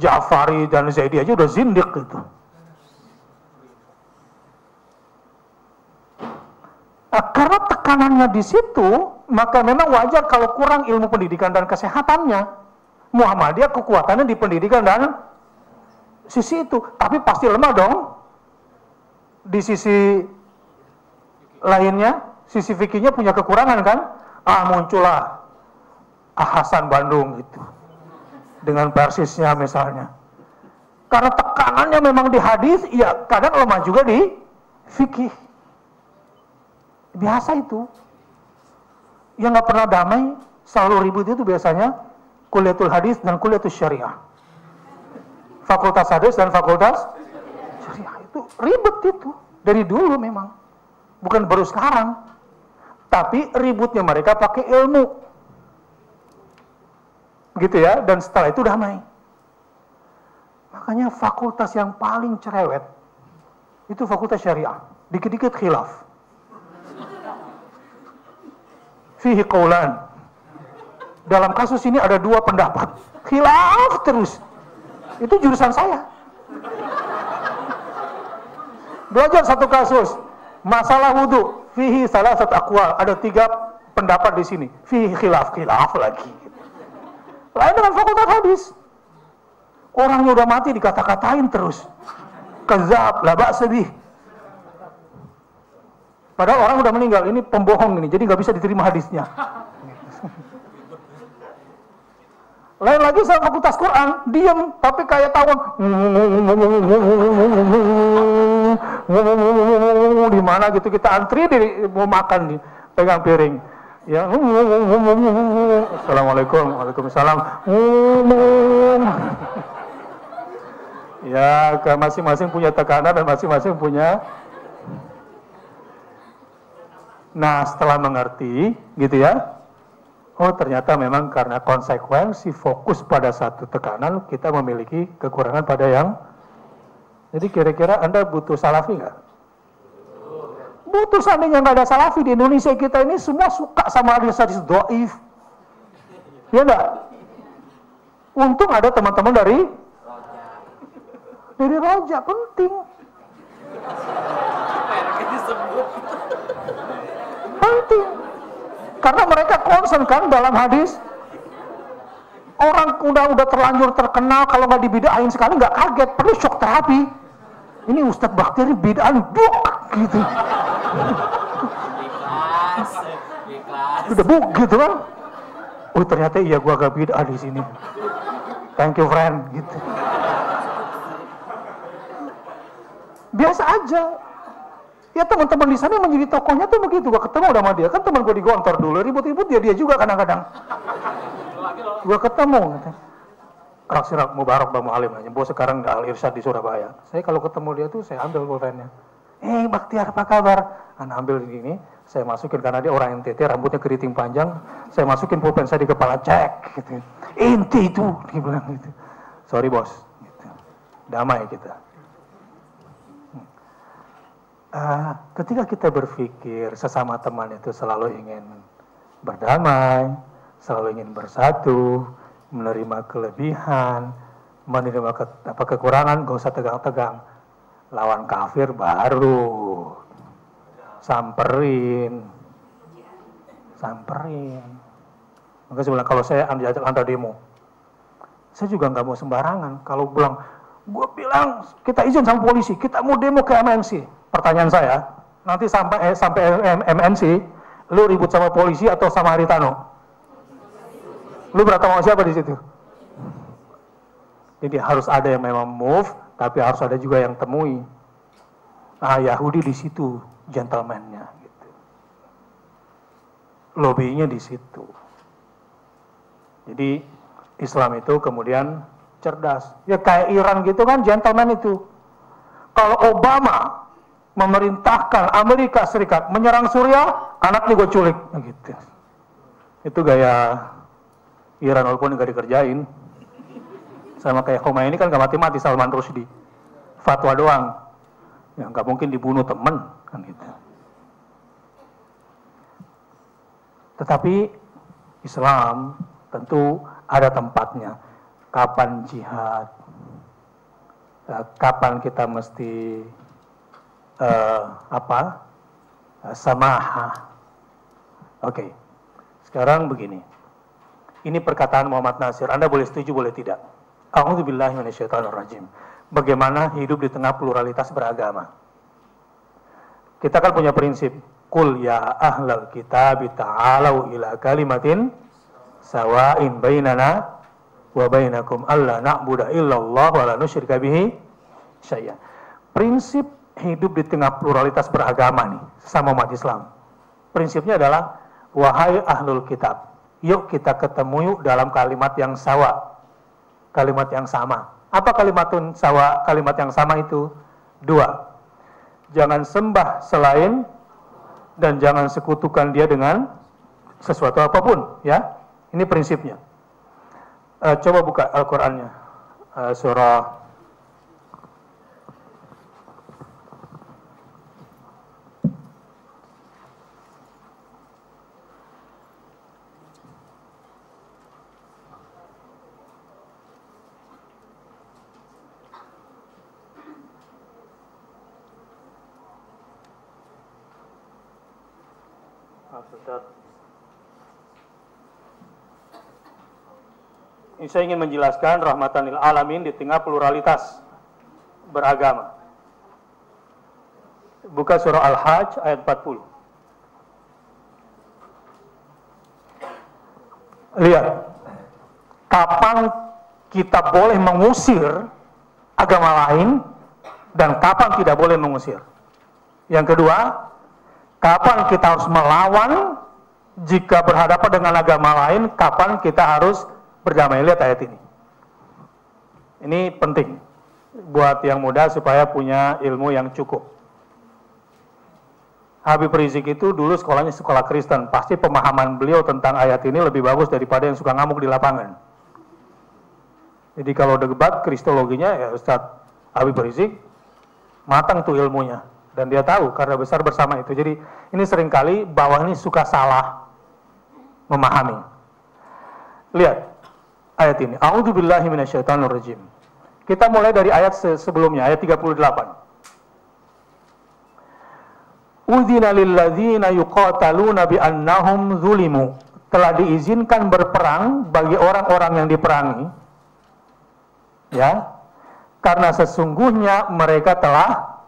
Ja'fari dan Zaidi aja udah zindik gitu. Nah, karena tekanannya di situ, maka memang wajar kalau kurang ilmu pendidikan dan kesehatannya. Muhammadiyah kekuatannya di pendidikan dan sisi itu, tapi pasti lemah dong di sisi lainnya. Sisi fikihnya punya kekurangan kan? Muncullah Hasan Bandung gitu, dengan persisnya misalnya. Karena tekanannya memang di hadis, ya kadang lemah juga di fikih. Biasa itu. Yang nggak pernah damai, selalu ribut itu biasanya kuliatul hadis dan kuliatul syariah. Fakultas hadis dan fakultas syariah itu ribet itu dari dulu memang. Bukan baru sekarang. Tapi ributnya mereka pakai ilmu. Gitu ya, dan setelah itu damai. Makanya fakultas yang paling cerewet itu fakultas syariah. Dikit-dikit khilaf. Fihi qaulan. Dalam kasus ini ada 2 pendapat. Khilaf terus. Itu jurusan saya. Belajar satu kasus. Masalah wudu. Fihi salasat aqwal. Ada 3 pendapat di sini. Fihi khilaf lagi. Lain dengan fakultas hadis. Orangnya udah mati dikata-katain terus. Kazab, la ba'sa bih. Padahal orang udah meninggal, ini pembohong ini, jadi nggak bisa diterima hadisnya. Lain lagi sama fakultas Quran, diam, tapi kayak tawon. di mana gitu, kita antri mau makan nih, pegang piring. Ya, assalamualaikum, waalaikumsalam. Ya, masing-masing punya tekanan dan masing-masing punya. Nah, setelah mengerti, gitu ya, oh ternyata memang karena konsekuensi fokus pada satu tekanan, kita memiliki kekurangan pada yang. Jadi kira-kira Anda butuh salafi nggak? Butuh. Seandainya nggak ada salafi di Indonesia kita ini semua suka sama hadis-hadis dhaif. Ya nggak? Untung ada teman-teman dari Roja, penting. Penting. Karena mereka concern kan dalam hadis. Orang udah terlanjur terkenal, kalau nggak dibidahin sekali nggak kaget, perlu shock terapi. Ini Ustadz Bakteri bid'ah duk gitu. Udah buk gitu kan. Oh ternyata iya gua agak bid'ah di sini. Thank you friend gitu. Biasa aja. Ya teman-teman di sana menjadi tokohnya tuh begitu. Gua ketemu sama dia, kan teman gua di Gontor dulu, ribut-ribut dia juga kadang-kadang. Gua ketemu gitu. Rak Mubarak Bang Mu'alim, bos sekarang Al Irsyad di Surabaya. Saya kalau ketemu dia tuh saya ambil pulpennya. Baktiar apa kabar? Anak ambil gini, saya masukin karena dia orang NTT, rambutnya keriting panjang. Saya masukin pulpen saya di kepala, cek gitu. Inti itu, dia bilang gitu. Sorry bos, gitu. Damai kita. Ketika kita berpikir sesama teman itu selalu ingin berdamai, selalu ingin bersatu, menerima kelebihan, menerima kekurangan, gak usah tegang-tegang. Lawan kafir baru samperin. Maka saya bilang, kalau saya ajak Anda demo, saya juga nggak mau sembarangan. Kalau gue bilang kita izin sama polisi, kita mau demo ke MNC. Pertanyaan saya, nanti sampai MNC, lu ribut sama polisi atau sama Haritano? Lu berantem sama siapa di situ? Jadi harus ada yang memang move, tapi harus ada juga yang temui. Yahudi di situ, gentleman-nya. Gitu. Lobbynya di situ. Jadi Islam itu kemudian cerdas. Ya kayak Iran gitu kan, gentleman itu. Kalau Obama memerintahkan Amerika Serikat menyerang Suriah, anaknya gue culik. Gitu. Itu gaya Iran walaupun nggak dikerjain. Sama kayak Khomeini kan nggak mati-mati, Salman Rushdie. Fatwa doang. Ya nggak mungkin dibunuh temen kan gitu. Tetapi Islam tentu ada tempatnya. Kapan jihad? Kapan kita mesti samaha? Oke. Sekarang begini. Ini perkataan Muhammad Nasir. Anda boleh setuju, boleh tidak. A'udzubillahi minasyaitonirrajim. Bagaimana hidup di tengah pluralitas beragama? Kita kan punya prinsip, qul ya ahlal kitab ta'alau ila kalimatin sawa'in bainana wa bainakum alla na'budu illallah wa la nusyrika bihi syai'an. Prinsip hidup di tengah pluralitas beragama nih, sama umat Islam. Prinsipnya adalah, wahai ahlul kitab, yuk kita ketemu yuk dalam kalimat yang sawa, kalimat yang sama. Apa kalimatun sawa, kalimat yang sama itu? 2. Jangan sembah selain dan jangan sekutukan dia dengan sesuatu apapun, ya. Ini prinsipnya. Coba buka Al-Qur'annya. Surah Ini saya ingin menjelaskan rahmatan lil alamin di tengah pluralitas beragama. Buka surah Al-Hajj ayat 40. Lihat, kapan kita boleh mengusir agama lain dan kapan tidak boleh mengusir. Yang kedua, kapan kita harus melawan jika berhadapan dengan agama lain, kapan kita harus berdamai. Lihat ayat ini. Ini penting buat yang muda supaya punya ilmu yang cukup. Habib Rizik itu dulu sekolahnya sekolah Kristen. Pasti pemahaman beliau tentang ayat ini lebih bagus daripada yang suka ngamuk di lapangan. Jadi kalau debat kristologinya, ya Ustadz Habib Rizik matang tuh ilmunya. Dan dia tahu karena besar bersama itu. Jadi ini seringkali bawah ini suka salah memahami. Lihat ayat ini. A'udzubillahi minasyaitonirrajim. Kita mulai dari ayat sebelumnya, ayat 38. Udzina lilladzina yuqataluna bi'annahum zulimu. Telah diizinkan berperang bagi orang-orang yang diperangi, ya, karena sesungguhnya mereka telah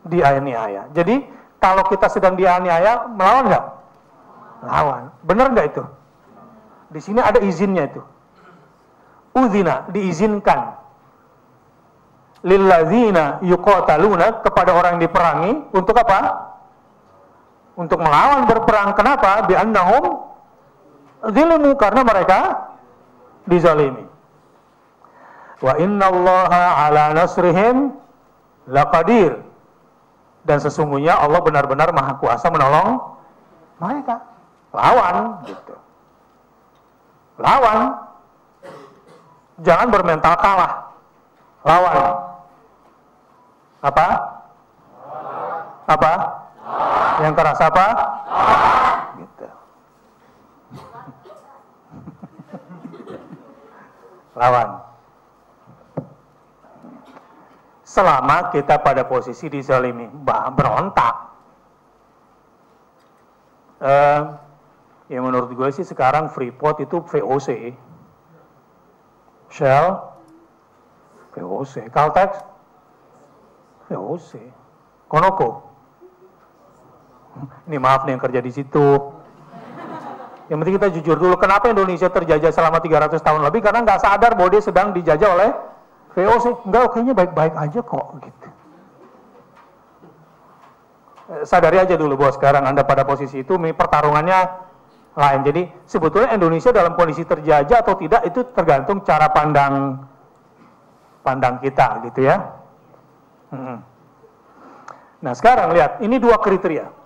dianiaya. Jadi kalau kita sedang dianiaya, melawan nggak? Lawan. Benar nggak itu? Di sini ada izinnya itu. Udzina, diizinkan. Lilladzina yuqataluna, kepada orang yang diperangi, untuk apa? Untuk melawan, berperang. Kenapa? Bi'annahum zilimu, karena mereka dizalimi. Wa innallaha ala nasrihim laqadir. Dan sesungguhnya Allah benar-benar maha kuasa menolong mereka. Lawan, gitu. Lawan. Jangan bermental kalah. Lawan. Apa? Apa? Yang keras apa? Gitu. Lawan. Selama kita pada posisi dizalimi, berontak. Ya menurut gue sih sekarang Freeport itu VOC, Shell VOC, Caltex VOC, Conoco. Ini maaf nih yang kerja di situ. Yang penting kita jujur dulu, kenapa Indonesia terjajah selama 300 tahun lebih? Karena nggak sadar bahwa dia sedang dijajah oleh VOC. Enggak, kayaknya baik-baik aja kok, gitu. Sadari aja dulu bahwa sekarang Anda pada posisi itu, pertarungannya lain. Jadi sebetulnya Indonesia dalam kondisi terjajah atau tidak itu tergantung cara pandang kita, gitu ya. Nah sekarang lihat, ini dua kriteria.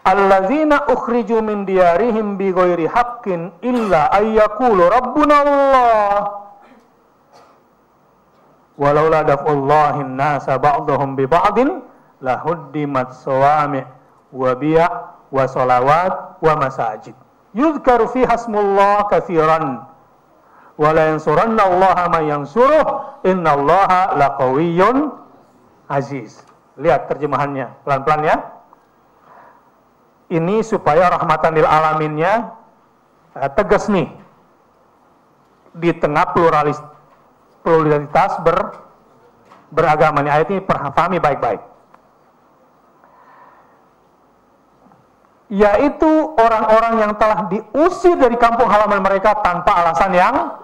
Alladzina ukhriju min diyarihim bighairi haqqin illa ayyaqulu rabbuna Allah. Walau la daf'ullahi an-nasa ba'dahum bi ba'din lahuddimat sawami' wa bi'a wa salawat wa masajid. Yuzkaru fiha ismullah katsiran wa la yansuranna Allaha man yansuruh innallaha laqawiyyun aziz. Lihat terjemahannya pelan-pelan ya. Ini supaya rahmatan lil alaminnya tegas nih di tengah pluralitas beragama. Ini ayat ini pahami baik-baik. Yaitu orang-orang yang telah diusir dari kampung halaman mereka tanpa alasan yang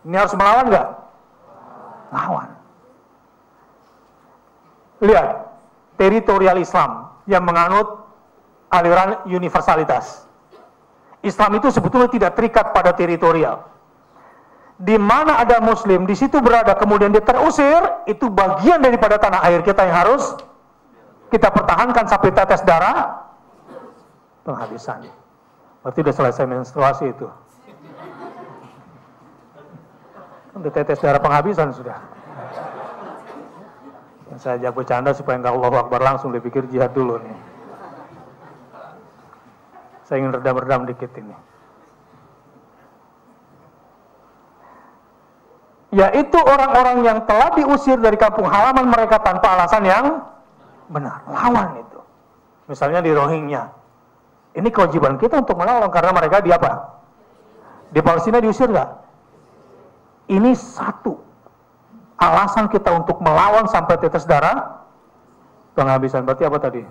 ini harus melawan nggak? Lawan. Lihat teritorial Islam yang menganut aliran universalitas. Islam itu sebetulnya tidak terikat pada teritorial. Di mana ada Muslim, di situ berada, kemudian dia terusir, itu bagian daripada tanah air kita yang harus kita pertahankan sampai tetes darah penghabisan. Berarti udah selesai menstruasi itu. Udah tetes darah penghabisan sudah. Saya ajak bercanda supaya nggak Allahu Akbar langsung dipikir jihad dulu nih. Saya ingin redam-redam dikit ini. Yaitu orang-orang yang telah diusir dari kampung halaman mereka tanpa alasan yang benar. Lawan itu. Misalnya di Rohingya. Ini kewajiban kita untuk melawan karena mereka di apa? Di Palestina diusir nggak? Ini satu alasan kita untuk melawan sampai tetes darah penghabisan. Berarti apa tadi?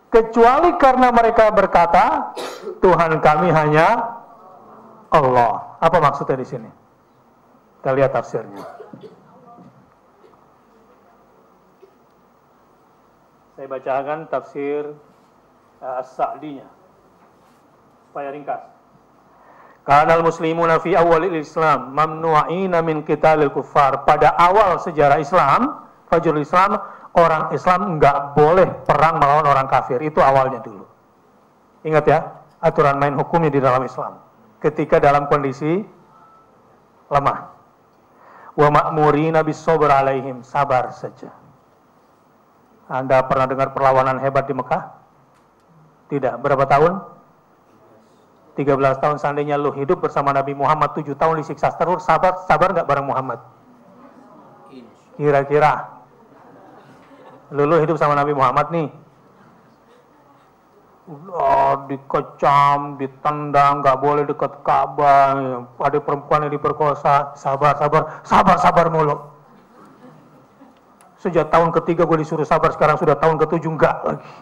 Kecuali karena mereka berkata, Tuhan kami hanya Allah. Apa maksudnya di sini? Kita lihat tafsirnya. Saya bacakan tafsir As-Sa'dinya supaya ringkas. Kanal muslimuna fi awalil Islam mamnu'ina min qitalil kuffar. Pada awal sejarah Islam, fajrul Islam, orang Islam enggak boleh perang melawan orang kafir. Itu awalnya dulu. Ingat ya, aturan main hukumnya di dalam Islam. Ketika dalam kondisi lemah. Wa ma'murina bis-sabr alaihim, sabar saja. Anda pernah dengar perlawanan hebat di Mekah? Tidak. Berapa tahun? 13 tahun. Seandainya lu hidup bersama Nabi Muhammad 7 tahun disiksa terus, sabar nggak bareng Muhammad? Kira-kira lu hidup sama Nabi Muhammad nih, dikecam, ditendang, nggak boleh dekat Ka'bah, ada perempuan yang diperkosa, sabar mulu. Sejak tahun ketiga gue disuruh sabar, sekarang sudah tahun ke-7 enggak lagi.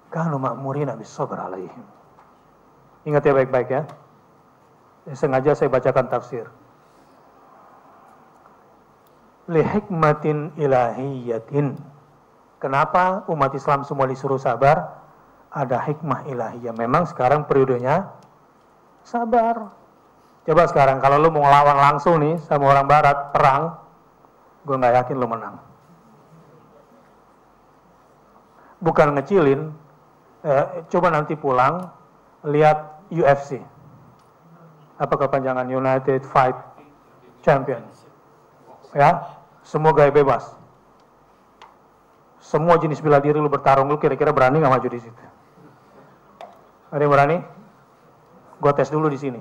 Kanu ma'murina bis-sabr alaihim. Ingat ya baik-baik ya. Sengaja saya bacakan tafsir. Li hikmatin ilahiyatin. Kenapa umat Islam semua disuruh sabar? Ada hikmah ilahiyah. Memang sekarang periodenya sabar. Coba sekarang kalau lu mau ngelawan langsung nih sama orang barat, perang, gue gak yakin lu menang. Bukan ngecilin, coba nanti pulang lihat UFC. Apa kepanjangan? United Fight Champion. Ya, semua gaya bebas. Semua jenis bela diri lu bertarung, lu kira-kira berani gak maju di situ? Ada yang berani? Gue tes dulu di sini.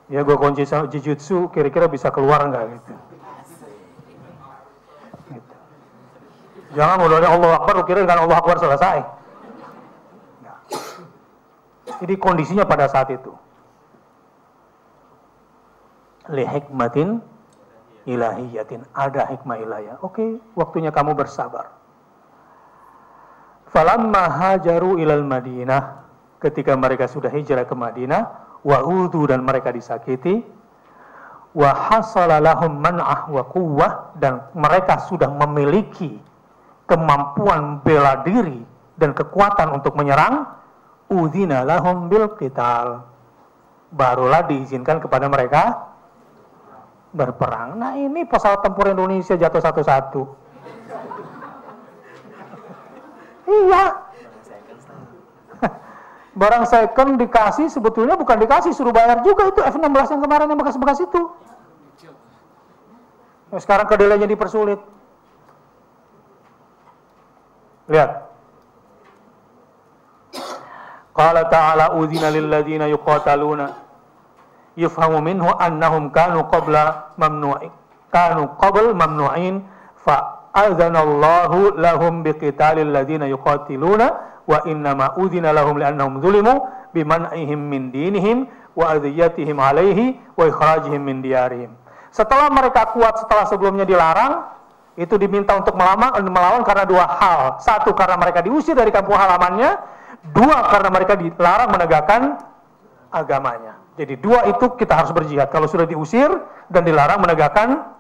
Ya gue kunci sama jujutsu, kira-kira bisa keluar nggak gitu. Jangan mulanya Allah Akbar, lu kira dengan Allah Akbar selesai. Nah. Jadi kondisinya pada saat itu. Li hikmatin ilahiyatin, ada hikmah ilahiyah. Oke, waktunya kamu bersabar. Falamma hajaru ilal Madinah, ketika mereka sudah hijrah ke Madinah, wa'udu dan mereka disakiti, wa hasala lahum man'ah wa quwwah, dan mereka sudah memiliki kemampuan bela diri dan kekuatan untuk menyerang, udzina lahum bil qital, barulah diizinkan kepada mereka berperang. Nah ini pesawat tempur Indonesia jatuh satu-satu. Iya. Barang second dikasih, sebetulnya bukan dikasih, suruh bayar juga. Itu F-16 yang kemarin yang bekas-bekas itu. Nah, sekarang kedelainya dipersulit. Lihat. Qala ta'ala udzina lil ladzina yuqataluna yufhamu minhu annahum kanu qabla mamnu'in fa'adzanallahu lahum biqitalil ladzina yuqatiluna wa innama udzina lahum li'annahum zulimu biman'ihim min dinihim wa adhiyatihim alaihi wa ikhrajihim min diyarihim. Setelah mereka kuat, setelah sebelumnya dilarang, itu diminta untuk melawan karena dua hal. Satu, karena mereka diusir dari kampung halamannya. Dua, karena mereka dilarang menegakkan agamanya. Jadi dua itu kita harus berjihad. Kalau sudah diusir dan dilarang menegakkan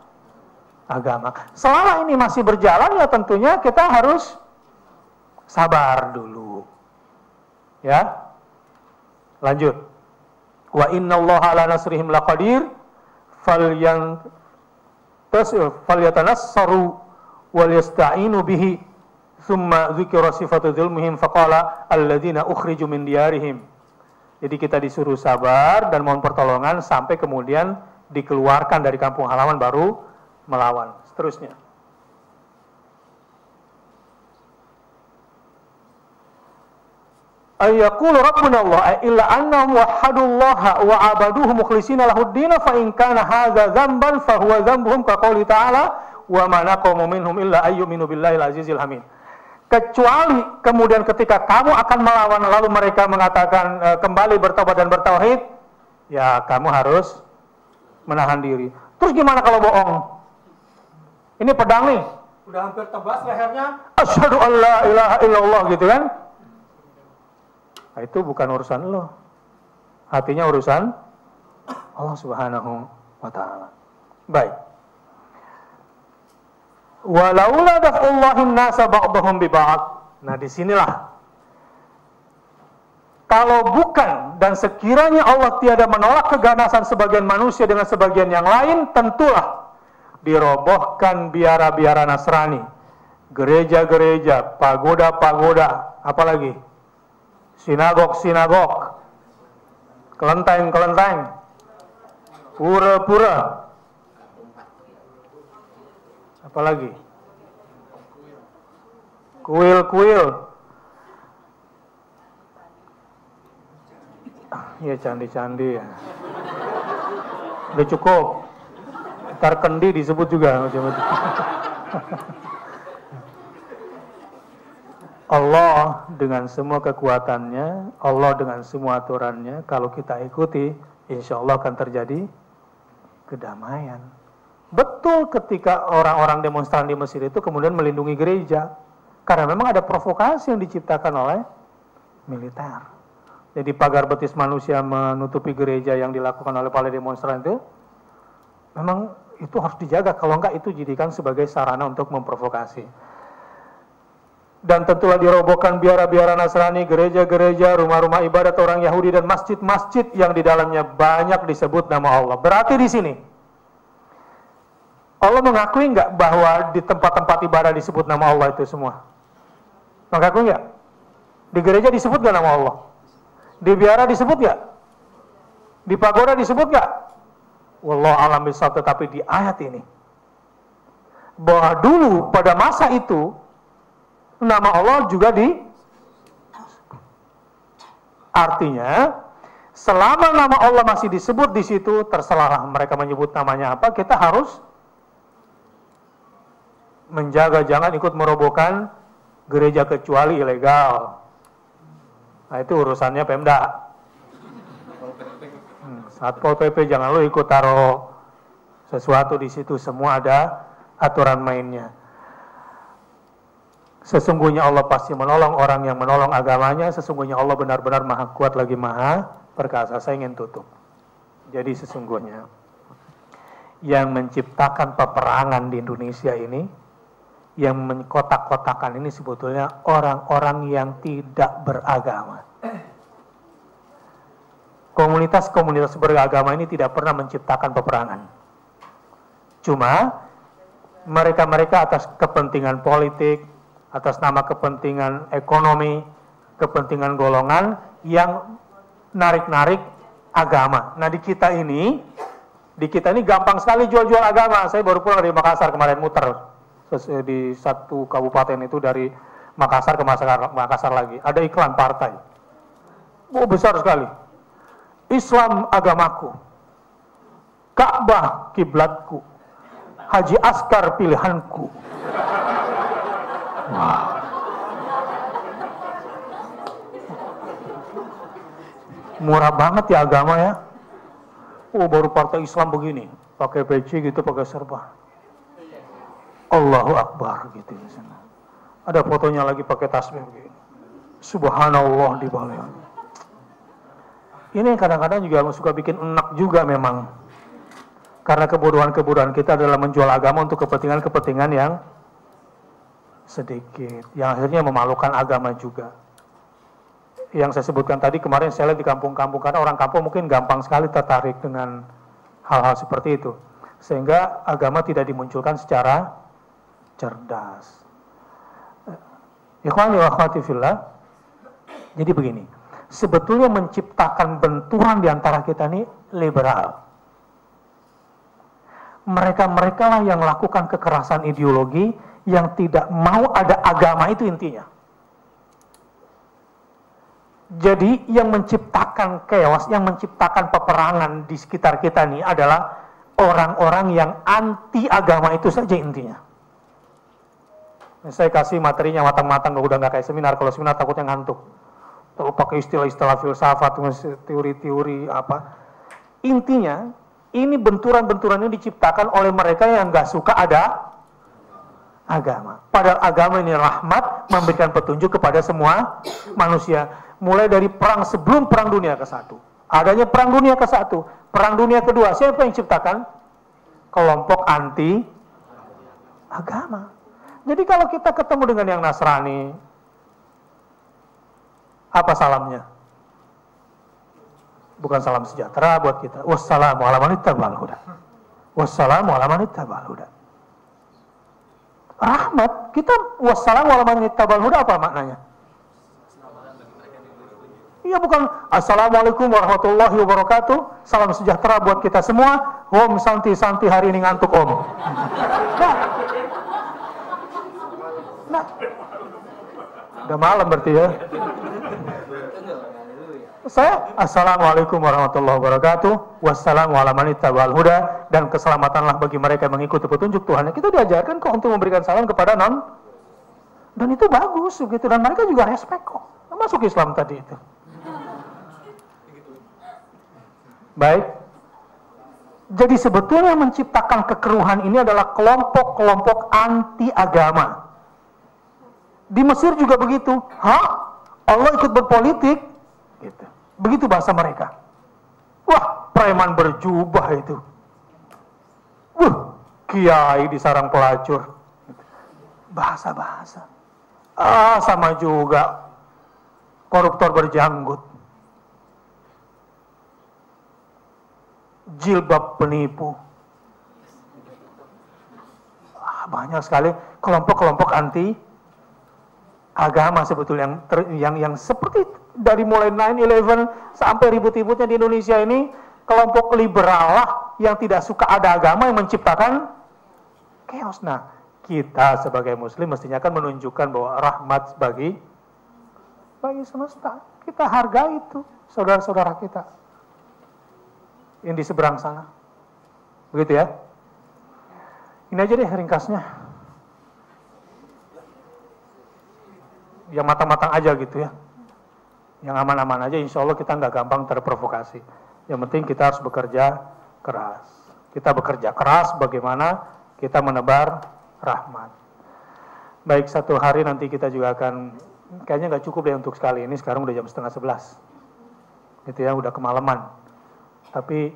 agama. Selama ini masih berjalan, ya tentunya kita harus sabar dulu. Ya. Lanjut. Wa innallaha ala nasrihim laqadir falyatanassaru wal yasta'inu bihi thumma dzikra sifatu dzulmihim faqala alladzina ukhriju min diyarihim. Jadi kita disuruh sabar dan mohon pertolongan sampai kemudian dikeluarkan dari kampung halaman baru melawan. Seterusnya. Ayyaqulu rabbuna Allah illa annahum wahhadullaha wa abaduhu mukhlishina lahud-din fa in kana hadza dzamban fa huwa dzambuhum ka qouli ta'ala wa ma naqamu minhum illa ayyuminu billahil azizil hamid. Kecuali kemudian ketika kamu akan melawan lalu mereka mengatakan kembali bertobat dan bertauhid, ya kamu harus menahan diri. Terus gimana kalau bohong? Ini pedang nih, udah hampir tebas lehernya, asyhadu an la ilaha illallah gitu kan? Nah, itu bukan urusan lo. Hatinya urusan Allah Subhanahu wa ta'ala. Baik. Walaula daf'ullahin nasa ba'dahum bi ba'd. Nah, disinilah kalau bukan dan sekiranya Allah tiada menolak keganasan sebagian manusia dengan sebagian yang lain, tentulah dirobohkan biara-biara Nasrani, gereja-gereja, pagoda-pagoda, apalagi sinagog-sinagog, kelenteng-kelenteng, pura-pura, apalagi kuil-kuil. Ya candi-candi ya. Udah cukup. Ntar kendi disebut juga. Allah dengan semua kekuatannya, Allah dengan semua aturannya, kalau kita ikuti, insya Allah akan terjadi kedamaian. Betul ketika orang-orang demonstran di Mesir itu kemudian melindungi gereja. Karena memang ada provokasi yang diciptakan oleh militer. Jadi pagar betis manusia menutupi gereja yang dilakukan oleh para demonstran itu, memang itu harus dijaga. Kalau enggak itu dijadikan sebagai sarana untuk memprovokasi. Dan tentulah dirobohkan biara-biara Nasrani, gereja-gereja, rumah-rumah ibadat orang Yahudi dan masjid-masjid yang di dalamnya banyak disebut nama Allah. Berarti di sini Allah mengakui enggak bahwa di tempat-tempat ibadah disebut nama Allah itu semua? Mengakui enggak? Di gereja disebut enggak nama Allah? Di biara disebut gak? Di pagoda disebut gak? Wallahu a'lam bishawab. Tetapi di ayat ini, bahwa dulu pada masa itu nama Allah juga artinya selama nama Allah masih disebut di situ, terserah mereka menyebut namanya apa, kita harus menjaga jangan ikut merobohkan gereja kecuali ilegal. Nah, itu urusannya Pemda. Satpol PP jangan lu ikut taruh sesuatu di situ, semua ada aturan mainnya. Sesungguhnya Allah pasti menolong orang yang menolong agamanya, sesungguhnya Allah benar-benar maha kuat lagi maha perkasa. Saya ingin tutup. Jadi sesungguhnya yang menciptakan peperangan di Indonesia ini, yang mengkotak-kotakan ini sebetulnya orang-orang yang tidak beragama. Komunitas-komunitas beragama ini tidak pernah menciptakan peperangan. Cuma mereka-mereka atas kepentingan politik, atas nama kepentingan ekonomi, kepentingan golongan yang narik-narik agama. Nah di kita ini gampang sekali jual-jual agama. Saya baru pulang dari Makassar kemarin muter di satu kabupaten itu, dari Makassar ke Makassar lagi. Ada iklan partai. Oh besar sekali. Islam agamaku, Ka'bah kiblatku, Haji Askar pilihanku. Wah. Murah banget ya agama ya. Oh baru partai Islam begini, pakai peci gitu, pakai serba. Allahu Akbar gitu di sana. Ada fotonya lagi pakai tasbih begini. Subhanallah di balik. Ini kadang-kadang juga suka bikin enak juga memang. Karena kebodohan-kebodohan kita adalah menjual agama untuk kepentingan-kepentingan yang sedikit, yang akhirnya memalukan agama juga. Yang saya sebutkan tadi kemarin saya lihat di kampung-kampung, karena orang kampung mungkin gampang sekali tertarik dengan hal-hal seperti itu. Sehingga agama tidak dimunculkan secara cerdas. Ikhwani wa akhwati fillah. Jadi begini, sebetulnya menciptakan benturan di antara kita ini liberal. Mereka-mereka lah yang melakukan kekerasan ideologi, yang tidak mau ada agama, itu intinya. Jadi yang menciptakan chaos, yang menciptakan peperangan di sekitar kita ini adalah orang-orang yang anti agama, itu saja intinya. Saya kasih materinya matang-matang, udah nggak kayak seminar. Kalau seminar takutnya ngantuk. Terus pakai istilah-istilah filsafat, teori-teori apa. Intinya, ini benturan-benturan ini diciptakan oleh mereka yang nggak suka ada agama. Padahal agama ini rahmat, memberikan petunjuk kepada semua manusia. Mulai dari perang sebelum perang dunia ke-1. Adanya Perang Dunia ke-1, Perang Dunia kedua, siapa yang ciptakan? Kelompok anti agama. Jadi kalau kita ketemu dengan yang Nasrani, apa salamnya? Bukan salam sejahtera buat kita. Wassalamualaikum warahmatullahi wabarakatuh. Wassalamualaikum warahmatullahi wabarakatuh. Rahmat, kita wassalamualaikum warahmatullahi wabarakatuh apa maknanya? Iya, bukan assalamualaikum warahmatullahi wabarakatuh, salam sejahtera buat kita semua, om santi hari ini ngantuk om. Nah, udah malam berarti ya. Saya assalamualaikum warahmatullahi wabarakatuh, wassalamualaikum warahmatullahi wabarakatuh, dan keselamatanlah bagi mereka yang mengikuti petunjuk Tuhan. Kita diajarkan kok untuk memberikan salam kepada non, dan itu bagus begitu, dan mereka juga respect kok. Masuk Islam tadi itu. Baik. Jadi sebetulnya yang menciptakan kekeruhan ini adalah kelompok-kelompok anti agama. Di Mesir juga begitu. Hah? Allah ikut berpolitik? Gitu. Begitu bahasa mereka. Wah, preman berjubah itu. Kiai disarang pelacur. Bahasa-bahasa. Sama juga. Koruptor berjanggut. Jilbab penipu. Banyak sekali kelompok-kelompok anti agama sebetulnya yang seperti dari mulai 9/11 sampai ribut-ributnya di Indonesia ini, kelompok liberal lah yang tidak suka ada agama yang menciptakan chaos. Nah, kita sebagai muslim mestinya kan menunjukkan bahwa rahmat bagi semesta. Kita hargai itu saudara-saudara kita yang di seberang sana. Begitu ya. Ini aja deh ringkasnya. Yang matang-matang aja gitu ya. Yang aman-aman aja, insya Allah kita nggak gampang terprovokasi. Yang penting kita harus bekerja keras. Kita bekerja keras bagaimana kita menebar rahmat. Baik, satu hari nanti kita juga akan, kayaknya nggak cukup deh untuk sekali ini, sekarang udah jam 10:30. Gitu ya, udah kemalaman. Tapi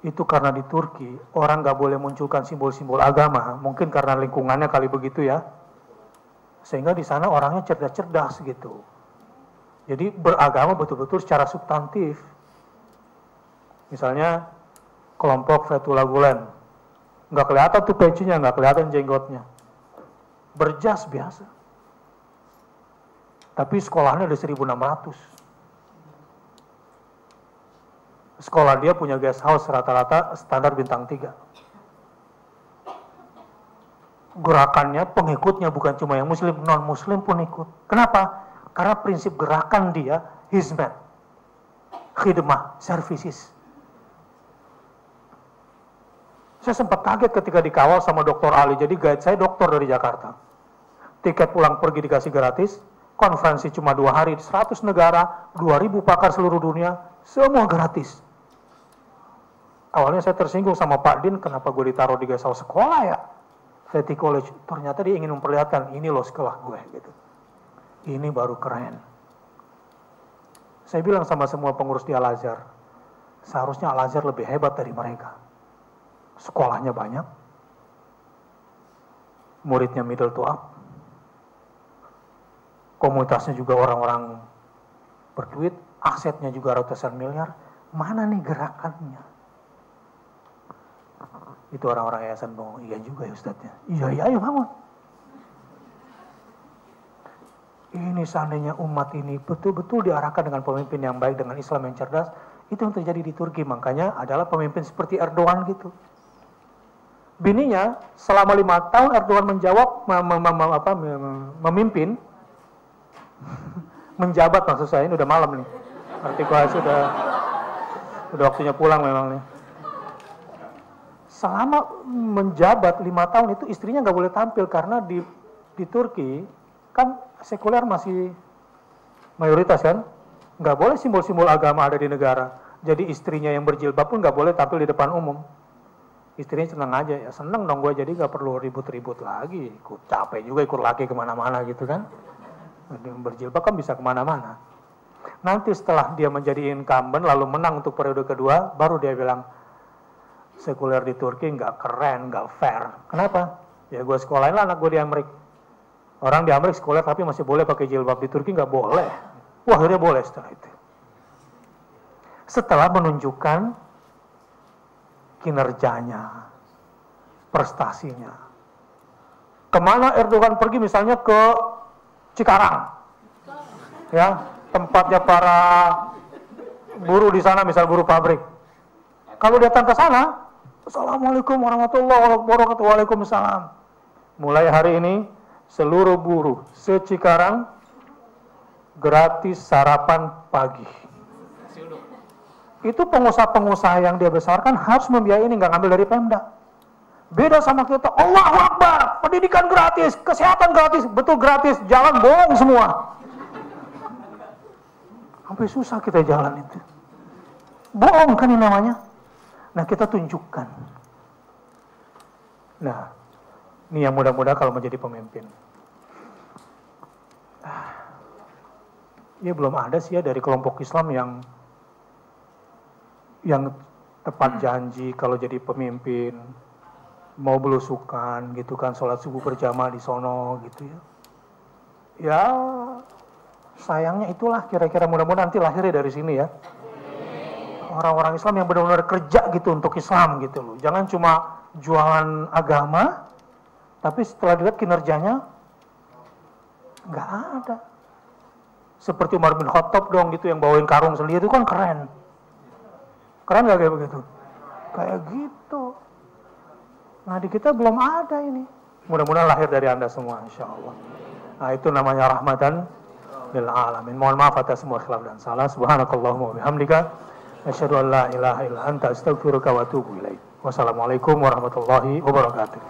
itu karena di Turki orang nggak boleh munculkan simbol-simbol agama, mungkin karena lingkungannya kali begitu ya, sehingga di sana orangnya cerdas-cerdas gitu. Jadi beragama betul-betul secara substantif. Misalnya kelompok Fethullah Gulen, nggak kelihatan tuh pecinya, nggak kelihatan jenggotnya, berjas biasa. Tapi sekolahnya ada 1.600. Sekolah dia punya guest house rata-rata standar bintang 3. Gerakannya, pengikutnya bukan cuma yang muslim, non-muslim pun ikut. Kenapa? Karena prinsip gerakan dia, hizmet, khidmah, services. Saya sempat kaget ketika dikawal sama Dr. Ali, jadi guide saya dokter dari Jakarta. Tiket pulang pergi dikasih gratis, konferensi cuma 2 hari, 100 negara, 2.000 pakar seluruh dunia, semua gratis. Awalnya saya tersinggung sama Pak Din, kenapa gue ditaruh di guest house sekolah ya? Fetty College, ternyata dia ingin memperlihatkan, ini loh sekolah gue gitu. Ini baru keren. Saya bilang sama semua pengurus di Al-Azhar, seharusnya Al-Azhar lebih hebat dari mereka. Sekolahnya banyak, muridnya middle to up, komunitasnya juga orang-orang berduit, asetnya juga ratusan miliar. Mana nih gerakannya? Itu orang-orang yayasan bangun, iya juga ya Ustadznya. Iya, ayo bangun. Ini seandainya umat ini betul-betul diarahkan dengan pemimpin yang baik, dengan Islam yang cerdas, itu yang terjadi di Turki. Makanya adalah pemimpin seperti Erdogan gitu. Bininya selama 5 tahun Erdogan menjawab, memimpin, menjabat maksud saya, ini udah malam nih. Artikulasi udah waktunya pulang memang nih. Selama menjabat 5 tahun itu istrinya nggak boleh tampil karena di Turki kan sekuler masih mayoritas kan, nggak boleh simbol-simbol agama ada di negara. Jadi istrinya yang berjilbab pun nggak boleh tampil di depan umum. Istrinya senang aja, ya seneng dong gue, jadi nggak perlu ribut-ribut lagi. Capek juga ikut laki kemana-mana gitu kan. Berjilbab kan bisa kemana-mana. Nanti setelah dia menjadi incumbent lalu menang untuk periode kedua, baru dia bilang, sekuler di Turki nggak keren, nggak fair. Kenapa? Ya gue sekolahin lah anak gue di Amerika. Orang di Amerika sekuler tapi masih boleh pakai jilbab, di Turki nggak boleh. Wah, akhirnya boleh setelah itu. Setelah menunjukkan kinerjanya, prestasinya. Kemana Erdogan pergi? Misalnya ke Cikarang, ya, tempatnya para buruh di sana, misal buruh pabrik. Kalau datang ke sana, Assalamualaikum warahmatullahi wabarakatuh. Waalaikumsalam. Mulai hari ini seluruh buruh se-Cikarang gratis sarapan pagi. Itu pengusaha-pengusaha yang dia besarkan harus membiayai ini, nggak ngambil dari Pemda. Beda sama kita, Allahu Akbar, pendidikan gratis, kesehatan gratis, betul gratis, jalan bohong semua. Sampai susah kita jalan itu. Bohong kan ini namanya. Nah, kita tunjukkan. Nah, ini yang mudah-mudahan kalau menjadi pemimpin. Ya belum ada sih ya dari kelompok Islam yang tepat janji kalau jadi pemimpin mau belusukan gitu kan, sholat subuh berjamaah di sono gitu ya. Ya sayangnya itulah kira-kira, mudah-mudahan nanti lahirnya dari sini ya. Orang-orang Islam yang benar-benar kerja gitu untuk Islam gitu loh. Jangan cuma jualan agama, tapi setelah dilihat kinerjanya nggak ada. Seperti Umar bin Khattab dong gitu yang bawain karung sendiri itu kan keren. Keren nggak kayak begitu? Kayak gitu. Nah di kita belum ada ini. Mudah-mudahan lahir dari Anda semua insya Allah. Nah itu namanya rahmatan lil alamin. Mohon maaf atas semua khilaf dan salah. Subhanakallahumma wa bihamdika asyhadu an la ilaha illa anta astaghfiruka wa atubu ilaik. Wassalamualaikum warahmatullahi wabarakatuh.